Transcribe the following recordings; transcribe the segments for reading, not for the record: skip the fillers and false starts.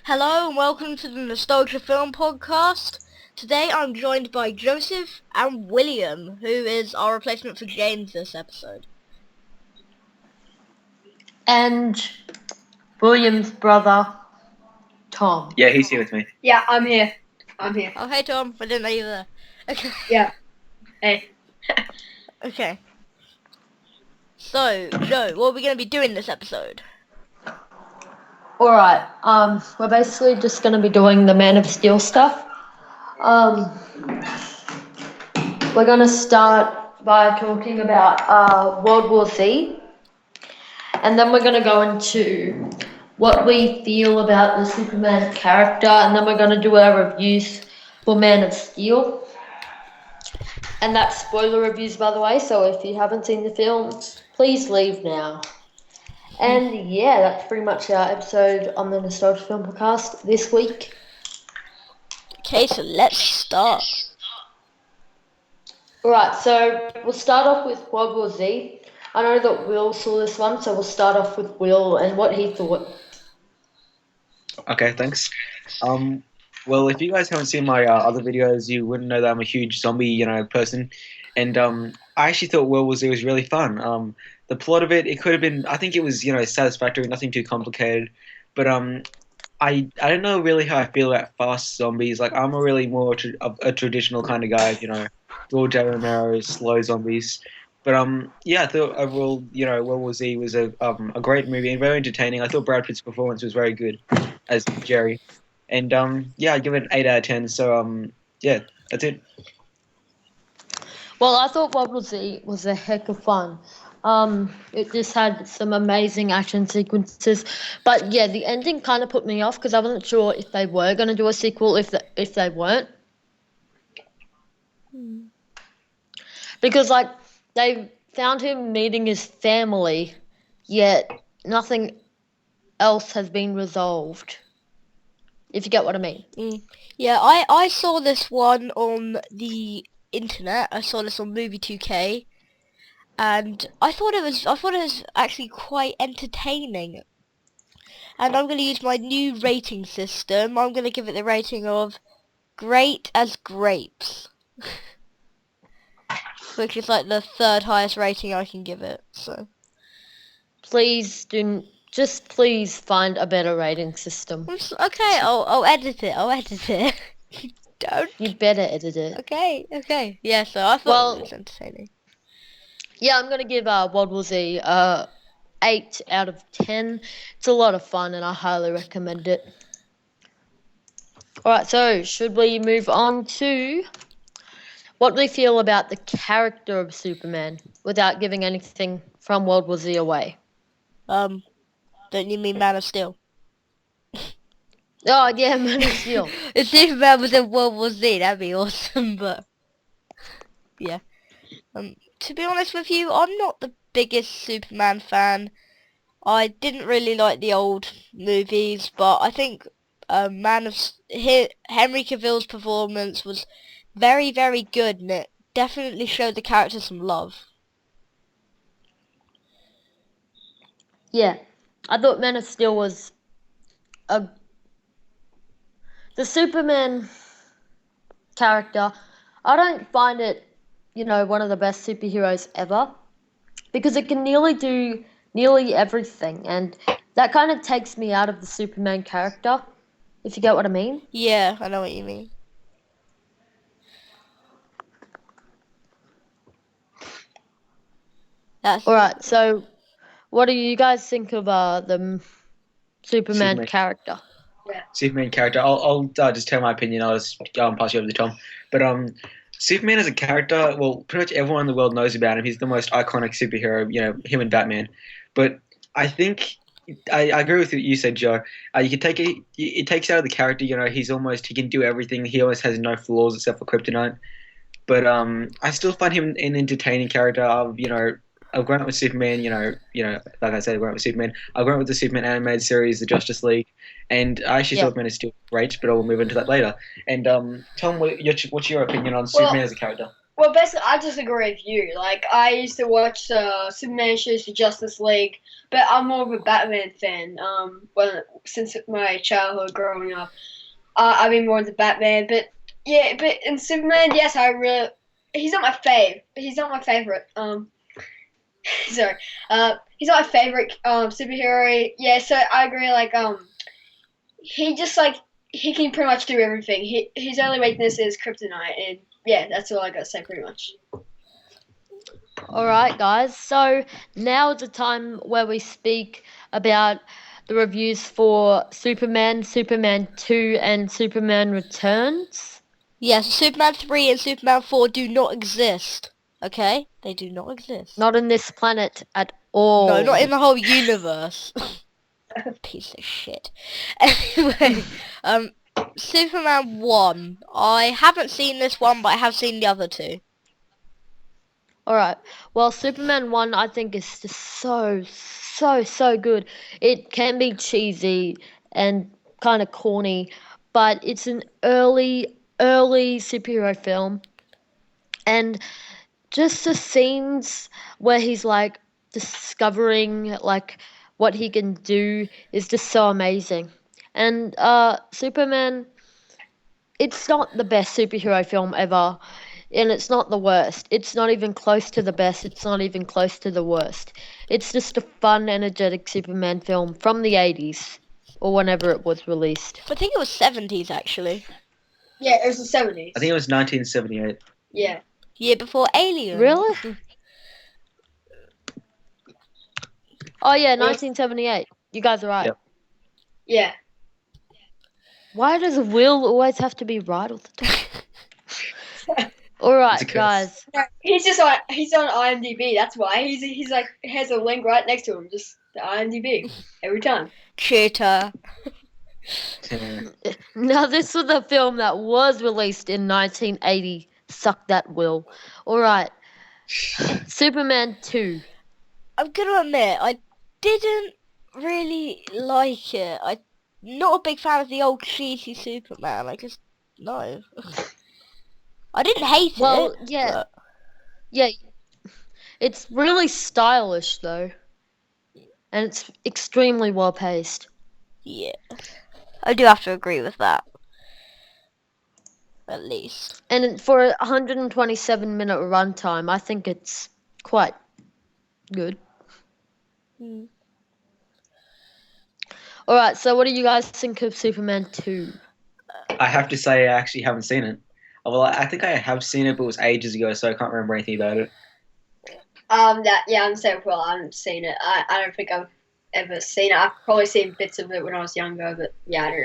Hello and welcome to the Nostalgia Film Podcast. Today I'm joined by Joseph and William, who is our replacement for James this episode. And William's brother, Tom. Yeah, he's here with me. Yeah, I'm here. Oh, hey Tom, I didn't know you were there. Okay. Yeah. Hey. Okay. So, Joe, what are we going to be doing this episode? Alright, we're basically just going to be doing the Man of Steel stuff. We're going to start by talking about World War Z. And then we're going to go into what we feel about the Superman character. And then we're going to do our reviews for Man of Steel. And that's spoiler reviews, by the way. So if you haven't seen the film, please leave now. And yeah, that's pretty much our episode on the Nostalgia Film Podcast this week. Okay, so let's start. Alright, so we'll start off with World War Z. I know that Will saw this one, so we'll start off with Will and what he thought. Okay, thanks. Well, if you guys haven't seen my other videos, you wouldn't know that I'm a huge zombie, person. And I actually thought World War Z was really fun. The plot of it could have been, I think it was, satisfactory, nothing too complicated. But I don't know really how I feel about fast zombies. Like, I'm a really more of a traditional kind of guy, George A. Romero, slow zombies. But yeah, I thought overall, World War Z was a great movie and very entertaining. I thought Brad Pitt's performance was very good as Jerry. And yeah, I give it an 8 out of 10. So yeah, that's it. Well, I thought World War Z was a heck of fun. It just had some amazing action sequences, but yeah, the ending kind of put me off because I wasn't sure if they were going to do a sequel if they weren't. Because like they found him meeting his family, yet nothing else has been resolved. If you get what I mean. Yeah, I saw this one on the internet. I saw this on Movie 2K. And I thought it was actually quite entertaining. And I'm going to use my new rating system. I'm going to give it the rating of great as grapes. Which is like the third highest rating I can give it. So please find a better rating system. Okay, I'll edit it. Don't. You better edit it. Okay. Yeah, so I thought it was entertaining. Yeah, I'm going to give World War Z 8 out of 10. It's a lot of fun and I highly recommend it. Alright, so should we move on to what we feel about the character of Superman without giving anything from World War Z away? Don't you mean Man of Steel? Oh, yeah, Man of Steel. If Superman was in World War Z, that'd be awesome, but yeah. To be honest with you, I'm not the biggest Superman fan. I didn't really like the old movies, but I think Henry Cavill's performance was very, very good, and it definitely showed the character some love. Yeah, I thought Man of Steel was the Superman character. I don't find it one of the best superheroes ever, because it can do nearly everything, and that kind of takes me out of the Superman character, if you get what I mean. Yeah, I know what you mean. Alright, so what do you guys think of the Superman character? Yeah. Superman character. I'll just tell my opinion. I'll just pass you over to Tom. But Superman as a character, well, pretty much everyone in the world knows about him. He's the most iconic superhero, him and Batman. But I think I agree with what you said, Joe. You can take it takes out of the character. He can do everything. He almost has no flaws except for kryptonite. But I still find him an entertaining character. I've grown up with Superman. Like I said, I've grown up with Superman. I've grown up with the Superman animated series, the Justice League, and I actually thought Man is still great. But I will move into that later. And Tom, what's your opinion on Superman as a character? Well, basically, I disagree with you. Like, I used to watch Superman shows for Justice League, but I'm more of a Batman fan. Since my childhood growing up, I've been more into Batman. But yeah, but in Superman, yes, he's not my fave. He's not my favorite. Sorry. He's not my favorite superhero. Yeah, so I agree. Like, he just like he can pretty much do everything. His only weakness is kryptonite, and yeah, that's all I gotta say pretty much. Alright, guys, so now is the time where we speak about the reviews for Superman, Superman 2, and Superman Returns. Yes, Superman 3 and Superman 4 do not exist. Okay? They do not exist. Not on this planet at all. No, not in the whole universe. Piece of shit. Anyway, Superman 1. I haven't seen this one, but I have seen the other two. Alright, well, Superman 1 I think is just so good. It can be cheesy and kind of corny, but it's an early superhero film. And just the scenes where he's like discovering like what he can do is just so amazing. And Superman, it's not the best superhero film ever, and it's not the worst. It's not even close to the best. It's not even close to the worst. It's just a fun, energetic Superman film from the 80s or whenever it was released. I think it was 70s actually. Yeah, it was the 70s. I think it was 1978. Yeah. Year before Alien. Really? Oh yeah, 1978. You guys are right. Yep. Yeah. Why does Will always have to be right all the time? Alright, It's a curse. guys. He's on IMDb. That's why he's like has a link right next to him, just the IMDb every time. Cheater. Now, this was a film that was released in 1980. Suck that, Will. Alright. Superman 2. I'm gonna admit, I didn't really like it. I'm not a big fan of the old cheesy Superman. I just, no. I didn't hate Well, it. yeah. But Yeah. It's really stylish, though. And it's extremely well paced. yeah. I do have to agree with that. At least. And for a 127-minute runtime, I think it's quite good. Mm. Alright, so what do you guys think of Superman 2? I have to say, I actually haven't seen it. Well, I think I have seen it, but it was ages ago, so I can't remember anything about it. I'm the same. Well, I haven't seen it. I don't think I've ever seen it. I've probably seen bits of it when I was younger, but yeah, I don't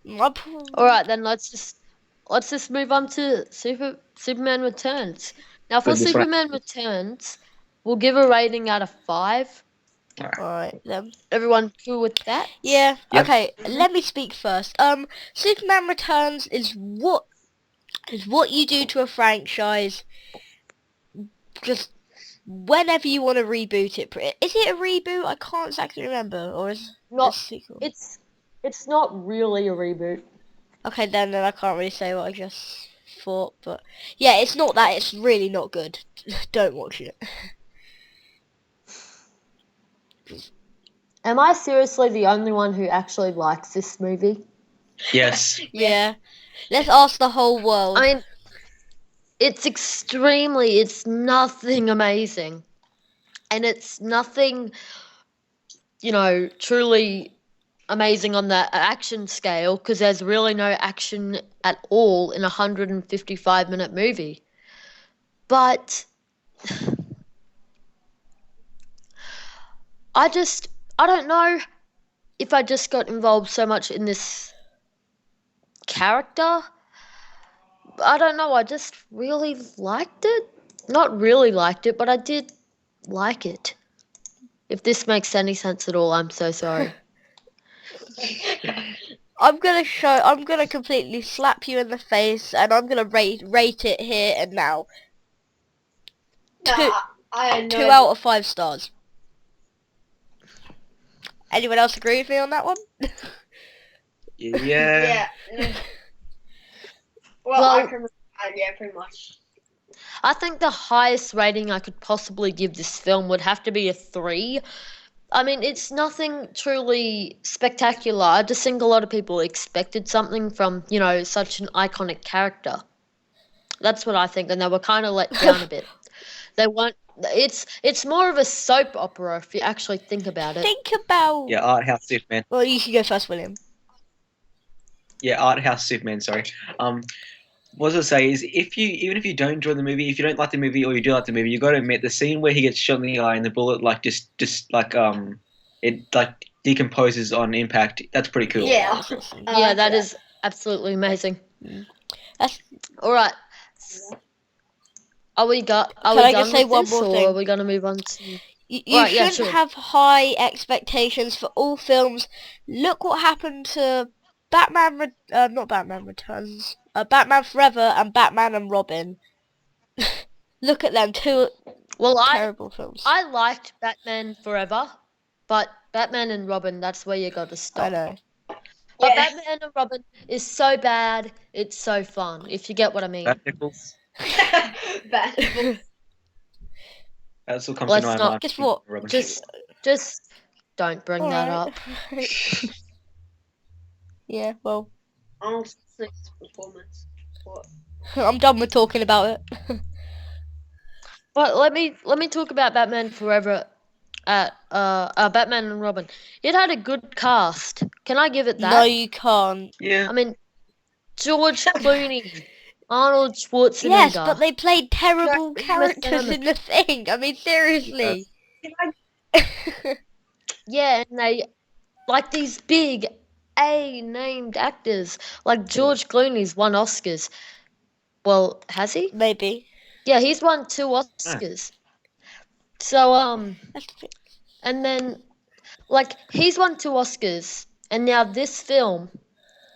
know. Alright, then let's just move on to Superman Returns. Now, for Good, this one- Superman Returns, we'll give a rating out of 5. Alright then. Everyone cool with that? Yeah. Yep. Okay. Let me speak first. Superman Returns is what you do to a franchise. Just whenever you want to reboot it. Is it a reboot? I can't exactly remember. Or is it a Not. sequel? It's not really a reboot. Okay, then I can't really say what I just thought. But yeah, it's not that. It's really not good. Don't watch it. Am I seriously the only one who actually likes this movie? Yes. Yeah. Let's ask the whole world. I mean, it's nothing amazing. And it's nothing, truly amazing on the action scale, because there's really no action at all in a 155-minute movie. But I don't know if I just got involved so much in this character. I don't know, I just really liked it. Not really liked it, but I did like it. If this makes any sense at all, I'm so sorry. I'm gonna completely slap you in the face, and I'm gonna rate it here and now. I know. 2 out of 5 stars. Anyone else agree with me on that one? Yeah. Yeah. Well, Well- I can. Yeah, pretty much. I think the highest rating I could possibly give this film would have to be a 3. I mean, it's nothing truly spectacular. I just think a lot of people expected something from, such an iconic character. That's what I think, and they were kind of let down a bit. They weren't. It's more of a soap opera if you actually think about it. Think about... Yeah, art house Superman. Well, you should go first, William. Yeah, art house Superman. Sorry. What I was gonna say is, even if you don't enjoy the movie, if you don't like the movie, or you do like the movie, you got to admit the scene where he gets shot in the eye and the bullet just like it like decomposes on impact. That's pretty cool. Yeah. Yeah, that is absolutely amazing. That's... All right. Are we Can I done just say with one this, more or thing? are we gonna move on to? You Right, yeah, shouldn't sure. have high expectations for all films. Look what happened to not Batman Returns, Batman Forever and Batman and Robin. Look at them, two terrible films. I liked Batman Forever, but Batman and Robin, that's where you got to stop. I know. But Yeah. Batman and Robin is so bad, it's so fun, if you get what I mean. Bat nipples. Bad. That's what comes Let's to my not- mind. Guess what? Robin. Just don't bring that up. Yeah, well, Arnold Schwarzenegger's performance. What? I'm done with talking about it. But let me talk about Batman Forever Batman and Robin. It had a good cast. Can I give it that? No, you can't. Yeah. I mean, George Clooney, Arnold Schwarzenegger. Yes, but they played terrible Uma characters Thurman. in the thing. I mean, seriously. Yeah, and they like these big A-named actors. Like George Clooney's won Oscars. Well, has he? Maybe. Yeah, he's won 2 Oscars. So That's the thing. and then like he's won 2 Oscars, and now this film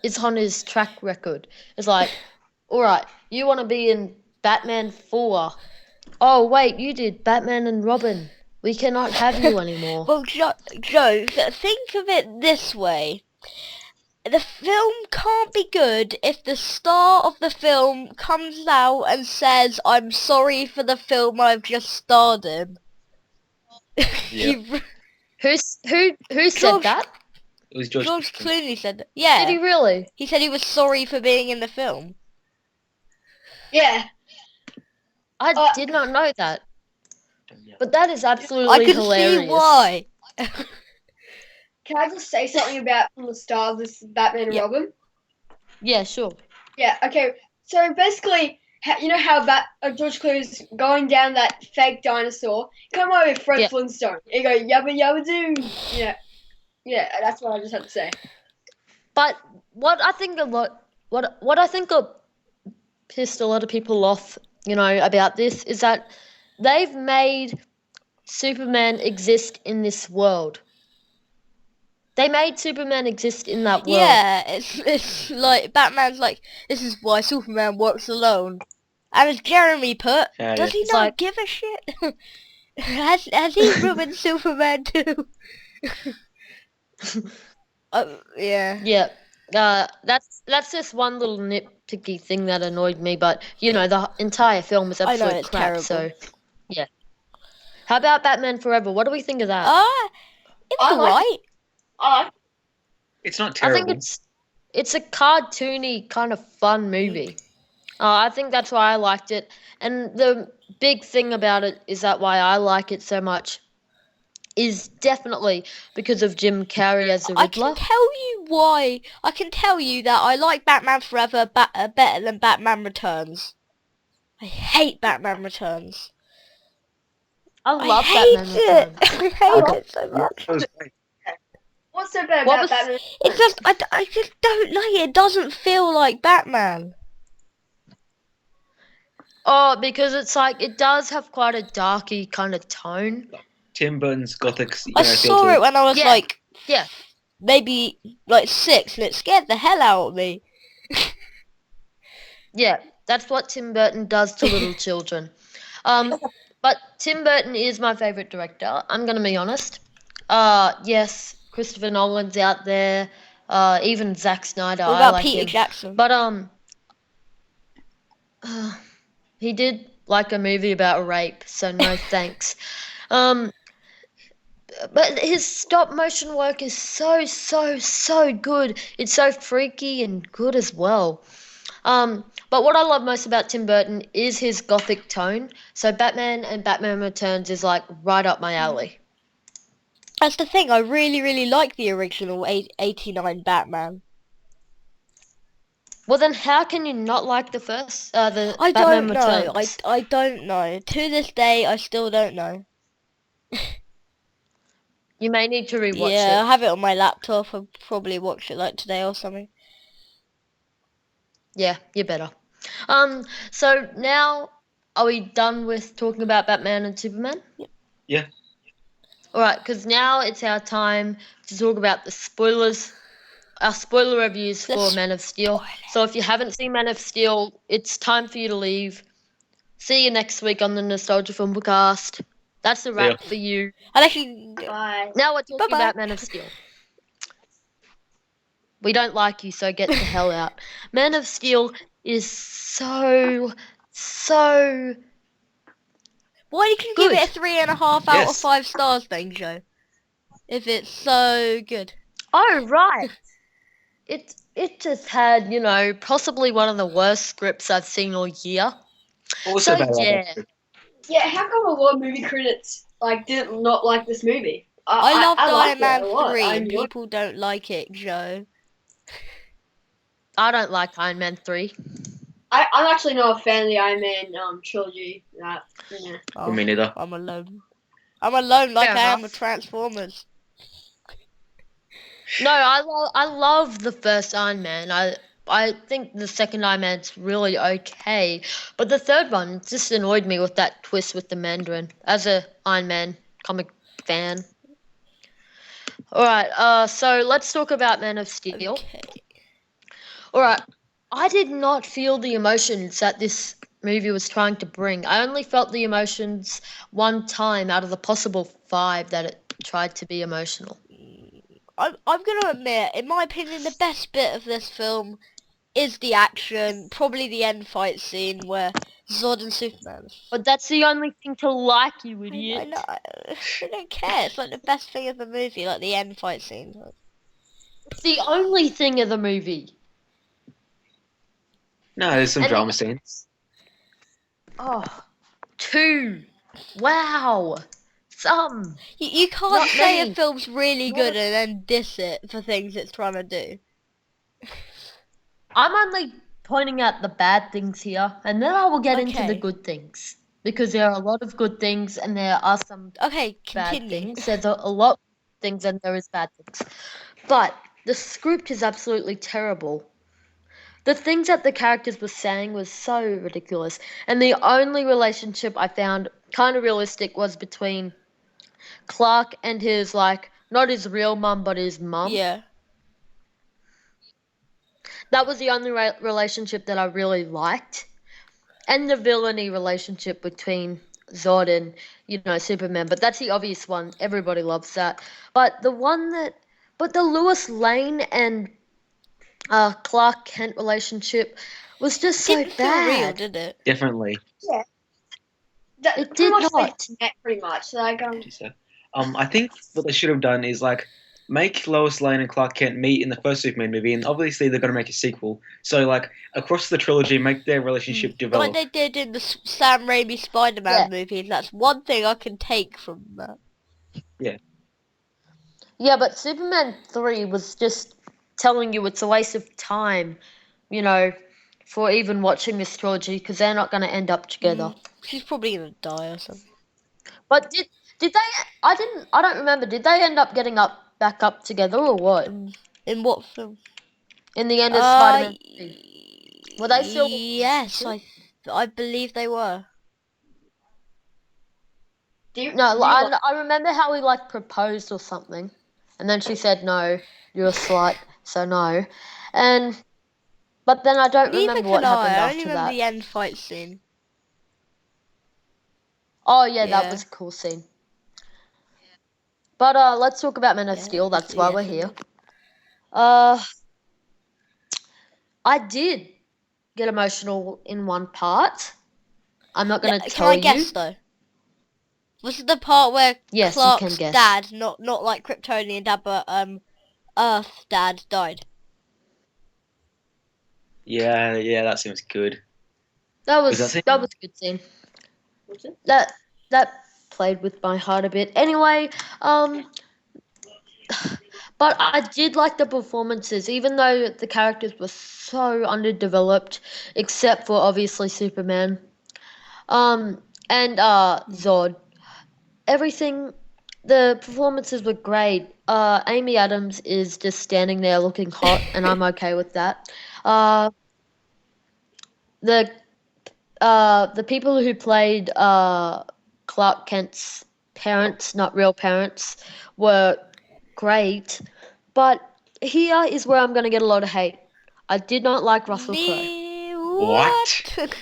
is on his track record. It's like, all right, you want to be in Batman 4? Oh wait, you did Batman and Robin. We cannot have you anymore. Well, Joe, think of it this way. The film can't be good if the star of the film comes out and says, "I'm sorry for the film I've just starred in." Yeah. Who said George- that? It was George. George Clooney said that. Yeah. Did he really? He said he was sorry for being in the film. Yeah. I did not know that. But that is absolutely I can hilarious. see why. Can I just say something about from the start of this Batman and Yeah. Robin? Yeah, sure. Yeah, okay. So basically, you know how George Clooney's going down that fake dinosaur? Come over with Fred Yeah. Flintstone. You go, yabba yabba doo. Yeah. Yeah, that's what I just had to say. But what I think pissed a lot of people off, about this is that they've made Superman exist in this world. They made Superman exist in that world. Yeah, it's like Batman's like, this is why Superman works alone. And as Jeremy put, Yeah, does he It's not like- give a shit? has he ruined Superman too? Yeah. Yeah. That's just one little nitpicky thing that annoyed me, but the entire film is I know, absolute it's crap. terrible. So yeah. How about Batman Forever? What do we think of that? It I was like alright. It's not I terrible. think it's a cartoony kind of fun movie. I think that's why I liked it. And the big thing about it is that why I like it so much is definitely because of Jim Carrey as the I Riddler. can tell you why. I can tell you that I like Batman Forever better than Batman Returns. I hate Batman Returns. I I love hate Batman it. Returns. I hate it so much. That was great. What's so bad What about was- Batman? It's just, I just don't like it. It doesn't feel like Batman. Oh, because it's like it does have quite a darky kind of tone. Tim Burton's gothic. I feel saw to it when I was Yeah. like, Yeah. maybe like 6, and it scared the hell out of me. Yeah, that's what Tim Burton does to little children. But Tim Burton is my favorite director. I'm gonna be honest. Yes, Christopher Nolan's out there. Even Zack Snyder. What I about like Peter him. Jackson? But he did like a movie about rape, so no thanks. But his stop motion work is so good. It's so freaky and good as well. But what I love most about Tim Burton is his gothic tone. So Batman and Batman Returns is like right up my alley. That's the thing. I really like the original 89 Batman. Well, then how can you not like the first, the I Batman don't know. Returns? I don't know. To this day, I still don't know. You may need to rewatch Yeah, I it. have it on my laptop. I'll probably watch it like today or something. Yeah, you better. So now, are we done with talking about Batman and Superman? Yeah. Alright, because now it's our time to talk about the spoilers, our spoiler reviews The for Man of Steel. So if you haven't seen Man of Steel, it's time for you to leave. See you next week on the Nostalgia Film Podcast. That's a wrap for you. And actually, Bye. Now we're talking Bye-bye. about Man of Steel. We don't like you, so get the hell out. Man of Steel is so why did you good. give it a 3.5 out of Yes. 5 stars then, Joe? If it's so good. Oh right. It just had, you know, possibly one of the worst scripts I've seen all year. Also So about yeah. Yeah, how come a lot of movie critics like did not like this movie? I loved I Iron liked it a Man lot. 3 I and enjoyed people don't like it, Joe. I don't like Iron Man 3. I'm actually not a fan of the Iron Man trilogy. Yeah. Oh, Me neither. I'm alone. I'm alone like Fair I am enough. with Transformers. No, I love the first Iron Man. I think the second Iron Man's really okay, but the third one just annoyed me with that twist with the Mandarin. As a Iron Man comic fan. All right, so let's talk about Man of Steel. Okay. All right, I did not feel the emotions that this movie was trying to bring. I only felt the emotions one time out of the possible 5 that it tried to be emotional. I'm gonna admit, in my opinion, the best bit of this film is the action, probably the end fight scene where Zod and Superman. But that's the only thing to like, you I idiot. know, I don't care. It's like the best thing of the movie, like the end fight scene. It's the only thing of the movie. No, there's some And- drama scenes. Oh, 2. Wow. Some. You can't Not say many. a film's really Not good a- and then diss it for things it's trying to do. I'm only pointing out the bad things here, and then I will get into the Okay. good things. Because there are a lot of good things, and there are some Okay, bad continue. things. There's a lot of things, and there is bad things. But the script is absolutely terrible. The things that the characters were saying was so ridiculous. And the only relationship I found kind of realistic was between Clark and his, like, not his real mum, but his mum. Yeah. That was the only relationship that I really liked. And the villainy relationship between Zod and, you know, Superman. But that's the obvious one. Everybody loves that. But the Lois Lane and Clark Kent relationship was just so Didn't feel real, bad. did it? Definitely. It pretty did much they not. connect pretty much. Like I think what they should have done is like make Lois Lane and Clark Kent meet in the first Superman movie, and obviously they're going to make a sequel. So like across the trilogy, make their relationship develop. Like they did in the Sam Raimi Spider-Man movies. That's one thing I can take from that. Yeah, but Superman 3 was just telling you it's a waste of time, you know, for even watching this trilogy because they're not going to end up together. She's probably gonna die or something. But did they? I don't remember. Did they end up getting back up together or what? In what film? In the end of Spider-Man 3. Were they still? Yes, I believe they were. No, I remember how he like proposed or something, and then she said no, you're a slut, so no, but then I don't Neither remember what can happened I. I only after remember that. the end fight scene. Oh yeah, that Yeah. was a cool scene. But let's talk about Man of Yeah, Steel. That's yeah, why we're here. I did get emotional in one part. I'm not going to Can tell I you. guess though? Was it the part where Yes, you Clark's can guess. dad, not like Kryptonian dad, but Earth dad died? Yeah, that seems good. That Was was that a good scene. What's it? That played with my heart a bit. Anyway, but I did like the performances, even though the characters were so underdeveloped, except for obviously Superman. And Zod. Everything, the performances were great. Amy Adams is just standing there looking hot, and I'm okay with that. The people who played Clark Kent's parents, not real parents, were great. But here is where I'm going to get a lot of hate. I did not like Russell Crowe. What?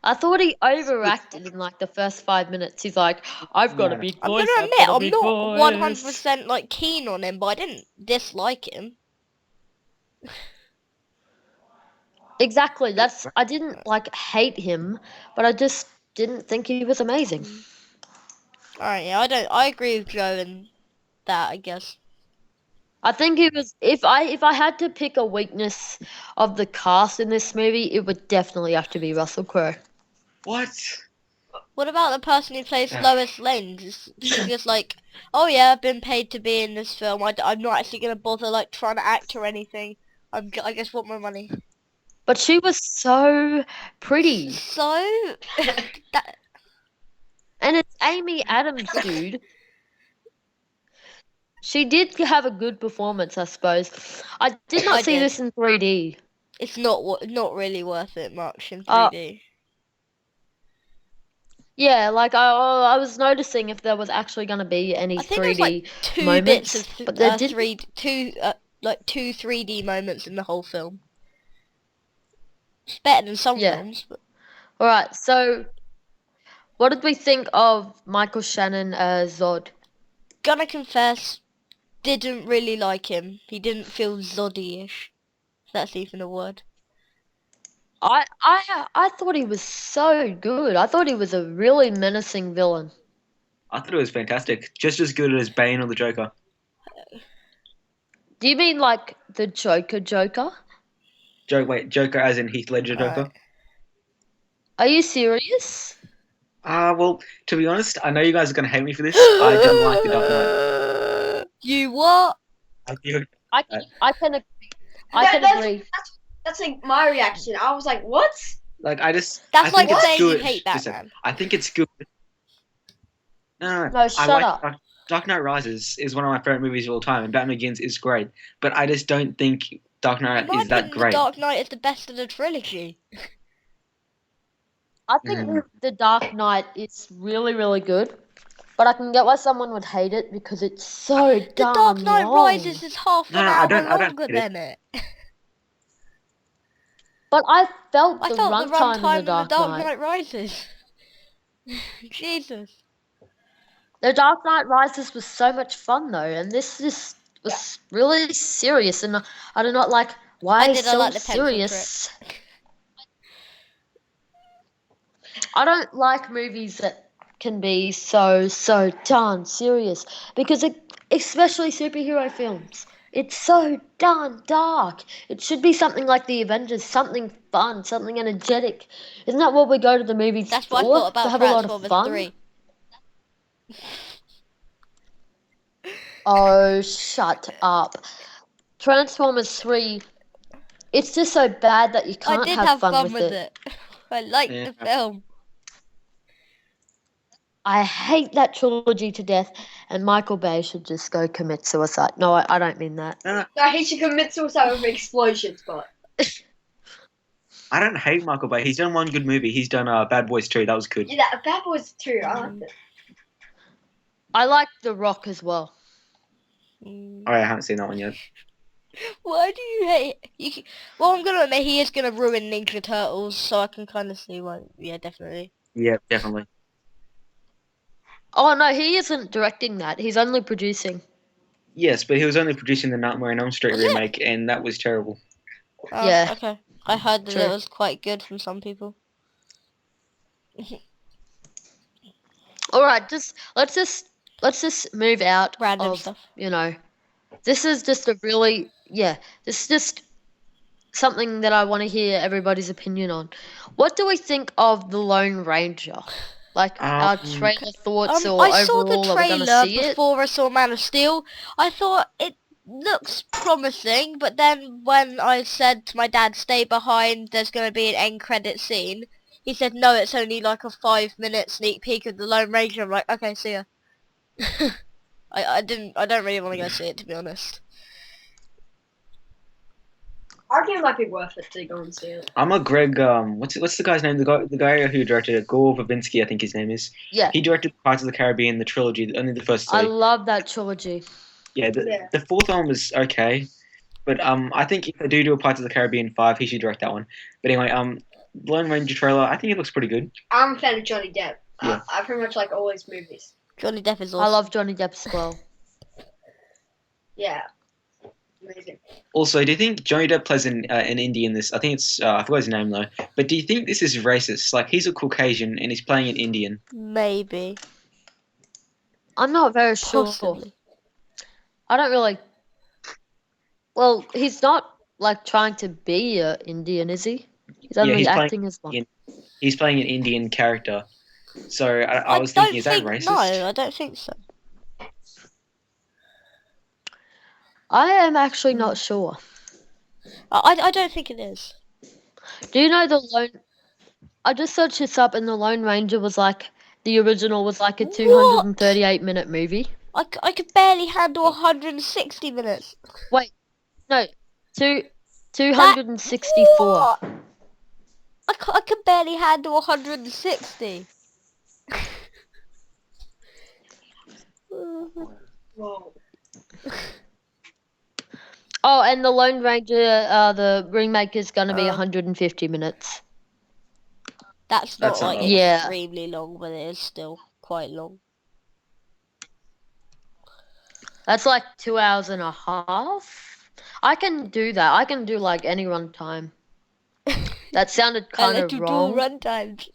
I thought he overacted in like the first 5 minutes. He's like, I've got a No. big I'm voice. gonna I've got a admit, I'm big not voice." 100% like keen on him, but I didn't dislike him. Exactly. I didn't like hate him, but I just didn't think he was amazing. Alright, yeah, I agree with Joe in that, I guess. I think it was if I had to pick a weakness of the cast in this movie, it would definitely have to be Russell Crowe. What? What about the person who plays Yeah. Lois Lane? She's just like, oh yeah, I've been paid to be in this film. I'm not actually gonna bother like trying to act or anything. I just want my money. But she was so pretty. So that And it's Amy Adams, dude. She did have a good performance, I suppose. I did not I see did. this in 3D. it's not really worth it much in 3D. Yeah, like I was noticing if there was actually going to be any I think 3D there's like two moments, bits of but there didn't. two 3D moments in the whole film. It's better than some Yeah. films, but All right, so what did we think of Michael Shannon as Zod? gonna confess, didn't really like him. He didn't feel Zoddy-ish. If that's even a word. I thought he was so good. I thought he was a really menacing villain. I thought it was fantastic. Just as good as Bane or the Joker. Do you mean like the Joker Joker? Joker as in Heath Ledger Joker. Alright. Are you serious? Well, to be honest, I know you guys are going to hate me for this. I didn't like the Dark Knight. You what? I do. I can That's- agree. That's like my reaction. I was like, what? Like, That's I like think it's saying you good. hate Listen, Batman. I think it's good. No, No, shut up. Dark Knight Rises is one of my favorite movies of all time, and Batman Begins is great. But I just don't think Dark In Knight my is that opinion, great. The Dark Knight is the best of the trilogy. I think the Dark Knight is really, really good. But I can get why someone would hate it because it's so The damn Dark Knight long. Rises is half No, an I hour don't longer hate it. than it. But I felt I the felt the runtime runtime in the of The Dark Dark Knight. Knight Rises. Jesus. The Dark Knight Rises was so much fun though, and this just was really serious, and I do not like why I did, I so like the pencil serious. I don't like movies that can be so darn serious because especially superhero films. It's so darn dark. It should be something like the Avengers, something fun, something energetic. Isn't that what we go to the movies That's for? what I thought To about have a lot of Transformers fun? 3. Oh, shut up. Transformers 3, it's just so bad that you I can't did have have fun with it. it. I liked Yeah. the film. I hate that trilogy to death, and Michael Bay should just go commit suicide. No, I don't mean that. No, he should commit suicide with explosions, but I don't hate Michael Bay. He's done one good movie. He's done Bad Boys 2. That was good. yeah, that Bad Boys 2. I liked it. I like The Rock as well. Mm. Oh, I haven't seen that one yet. Why do you hate? Well, I'm gonna admit he is gonna ruin Ninja Turtles, so I can kind of see why. Yeah, definitely. Yeah, definitely. Oh, no, he isn't directing that. He's only producing. Yes, but he was only producing the Nightmare on Elm Street Was it? remake, and that was terrible. Oh, Yeah. Okay. I heard that True. it was quite good from some people. All right, let's just move out Random of, stuff. this is just a really, this is just something that I want to hear everybody's opinion on. What do we think of the Lone Ranger? Like our trailer thoughts or I saw the overall, are we gonna trailer see it? before I saw Man of Steel. I thought it looks promising, but then when I said to my dad, stay behind, there's going to be an end credit scene, he said, no, it's only like a 5-minute sneak peek of the Lone Ranger. I'm like, okay, see ya. I don't really want to go see it, to be honest. I reckon it might be worth it to go and see it. I'm a Greg. What's the guy's name? The guy who directed it, Gore Verbinski, I think his name is. Yeah, He directed Pirates of the Caribbean, the trilogy, only the first I three. love that trilogy. Yeah, Yeah. the fourth one was okay, but I think if they do a Pirates of the Caribbean 5, he should direct that one. But anyway, Lone Ranger trailer, I think it looks pretty good. I'm a fan of Johnny Depp. Yeah. I pretty much like all his movies. Johnny Depp is awesome. I love Johnny Depp as well. Yeah. Amazing. Also, do you think Johnny Depp plays an Indian in this? I think it's I forgot his name though. But do you think this is racist? Like he's a Caucasian and he's playing an Indian. Maybe. I'm not very sure. Possibly. I don't really. Well, he's not like trying to be a Indian, is he? He's only he's playing acting as one. He's playing an Indian character. So I was don't thinking, is that think, racist? No, I don't think so. I am actually not sure. I don't think it is. Do you know I just searched this up, and the Lone Ranger was like the original was like a 238-minute movie. I could barely handle 160 minutes. Wait, no, 264. What? I could barely handle 160. Whoa. Oh, and the Lone Ranger, the remake is gonna be 150 minutes. That's not That's not like long. Yeah. extremely long, but it is still quite long. That's like 2 hours and a half. I can do that. I can do like any runtime. That sounded kind of wrong. Run times.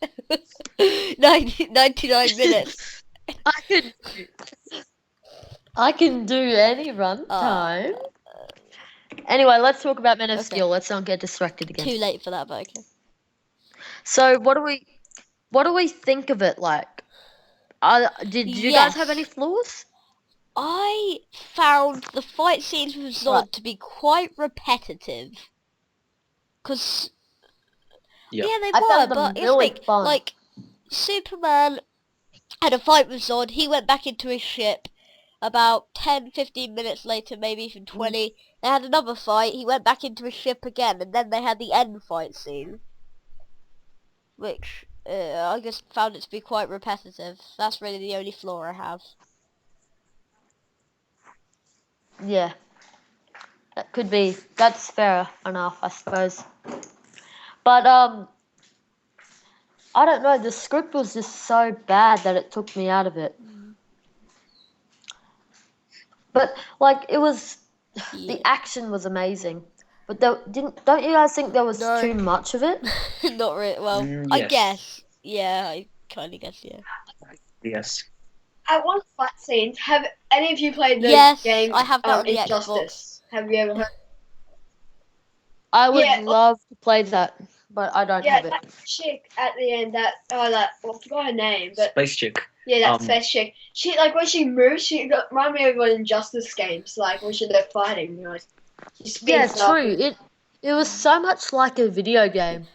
99 minutes. I can do any runtime. Anyway, let's talk about Men of Okay. Steel. Let's not get distracted again. Too late for that, but okay. So, what do we think of it? Like, did you guys have Yes. any flaws? I found the fight scenes with Zod Right. to be quite repetitive. Because, Yep. yeah, they I were, found them but here's really the thing, fun. like, Superman had a fight with Zod, he went back into his ship. About 10, 15 minutes later, maybe even 20, they had another fight, he went back into his ship again, and then they had the end fight scene. Which, I just found it to be quite repetitive. That's really the only flaw I have. Yeah, that could be. That's fair enough, I suppose. But I don't know. The script was just so bad that it took me out of it. But like, it was. Yeah. The action was amazing. But don't you guys think there was No. too much of it? Not really, well, I Yes. guess. Yeah, I kind of guess, yeah. Yes. At one fight scenes, have any of you played the Yes, game I have that on the Injustice? Have you ever heard? I would Yeah. love to play that, but I don't Yeah, have it. that chick at the end, I forgot her name, but Space chick. yeah, that Um, space chick. She, like, when she moves, she reminded me of one Injustice games, like when they're fighting, you know. She Yeah, spins up true. and- It was so much like a video game.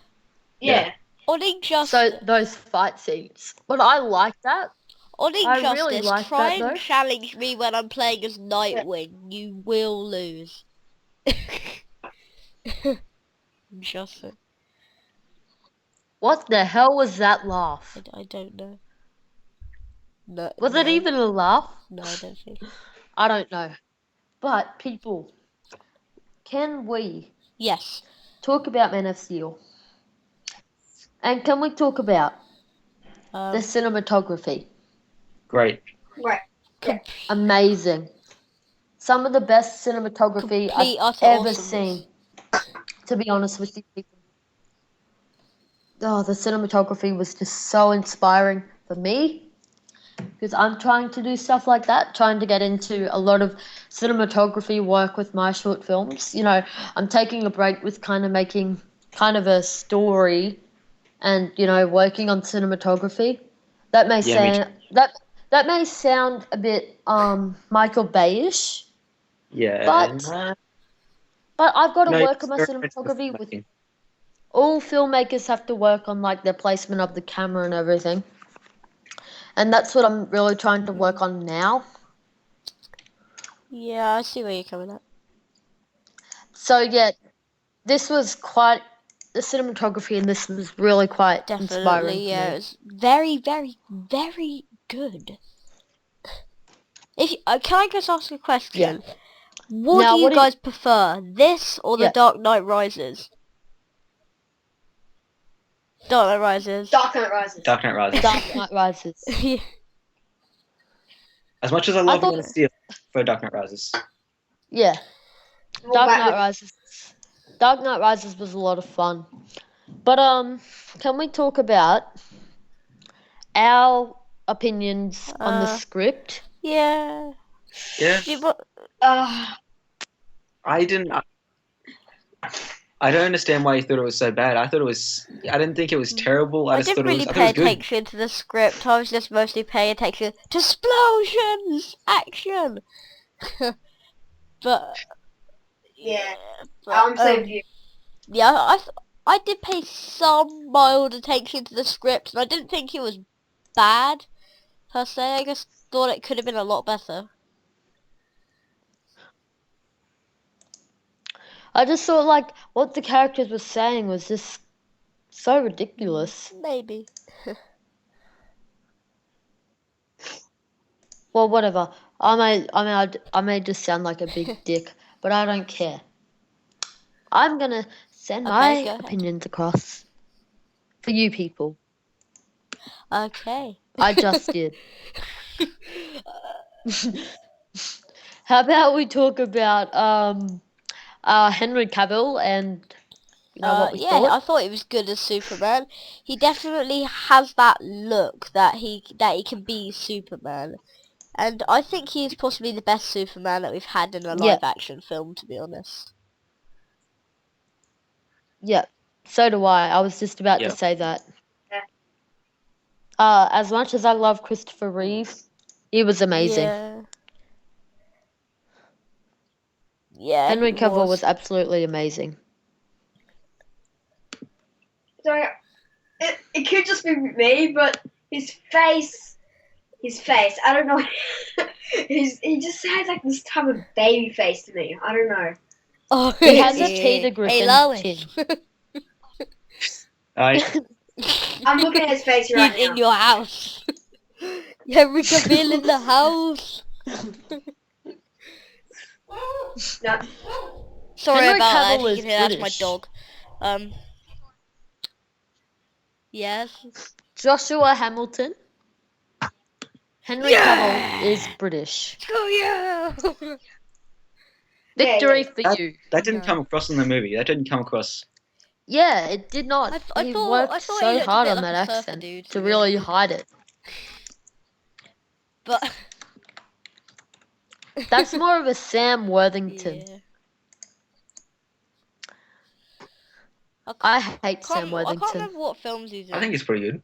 yeah. On Injustice, So those fight scenes, but I like that. on I Injustice, really like try that, and though. challenge me when I'm playing as Nightwing. You will lose. Injustice. What the hell was that laugh? I don't know. No. Was no, it even a laugh? No, I don't think. I don't know. But people, can we Yes. talk about Man of Steel? And can we talk about the Um, cinematography? Great. Right. Amazing. Some of the best cinematography Complete, I've utter ever awesomeness. seen. To be honest with you people. the cinematography was just so inspiring for me. Because I'm trying to do stuff like that, trying to get into a lot of cinematography work with my short films. You know, I'm taking a break with kind of making kind of a story and, you know, working on cinematography. That may Yeah, me too. sound that may sound a bit Michael Bay-ish, Yeah. but I've got to No, work on it's my very much the cinematography with filmmaking. all filmmakers have to work on like their placement of the camera and everything. And that's what I'm really trying to work on now. Yeah, I see where you're coming at. So yeah, this was quite the cinematography in this was really quite inspiring Definitely, for yeah. me. It's very, very, very good. If can I just ask a question? What do Now, you what do you? guys prefer, this or The Yeah, Dark Knight Rises? Dark Knight Rises. Dark Knight Rises. Dark Knight Rises. Dark Knight Rises. Yeah. As much as I I love Man thought, of Steel, for Dark Knight Rises. yeah, More Dark Knight Batman. Rises. Dark Knight Rises was a lot of fun. But can we talk about our opinions on the script? Yeah. Yeah, Yeah, but I didn't. I don't understand why you thought it was so bad. I thought it was. I didn't think it was terrible. I I just didn't thought it really was. I thought it pay was good. attention to the script. I was just mostly paying attention to explosions, action. But Yeah. but Same view. yeah, I did pay some mild attention to the script, and I didn't think it was bad per se. I just thought it could have been a lot better. I just thought like what the characters were saying was just so ridiculous. Maybe. Well, whatever. I may just sound like a big dick, but I don't care. I'm gonna send Okay, my go ahead. opinions across for you people. Okay. I just did. How about we talk about Henry Cavill and you know what we Yeah, I thought? thought it was good as Superman. He definitely has that look that he can be Superman. And I think he is possibly the best Superman that we've had in a Yeah, live action film, to be honest. yeah. So do I. I was just about to Yeah. say that. Yeah. As much as I love Christopher Reeve, he was amazing. Yeah. Yeah, Henry he Cavill was was. absolutely amazing. So it could just be me, but his face, I don't know. He just has like this type of baby face to me. I don't know. Oh, He has a yeah. Peter Hey, Griffin chin. Lois. I I'm looking at his face He's right in now. your house. Henry Cavill in the house. No, Sorry Henry about that. If Cavill you is can hear, that's my British. dog. Yes. Joshua Hamilton. Henry Cavill is British. Oh yeah. Victory yeah. for that, you. that didn't No. come across in the movie. That didn't come across. Yeah, it did not. I He thought worked he so looked a hard bit on like that a surfer accent dude, to to be honest. really hide it. But That's more of a Sam Worthington. yeah. I hate Sam I can't Worthington. remember what films he's in. I think it's pretty good.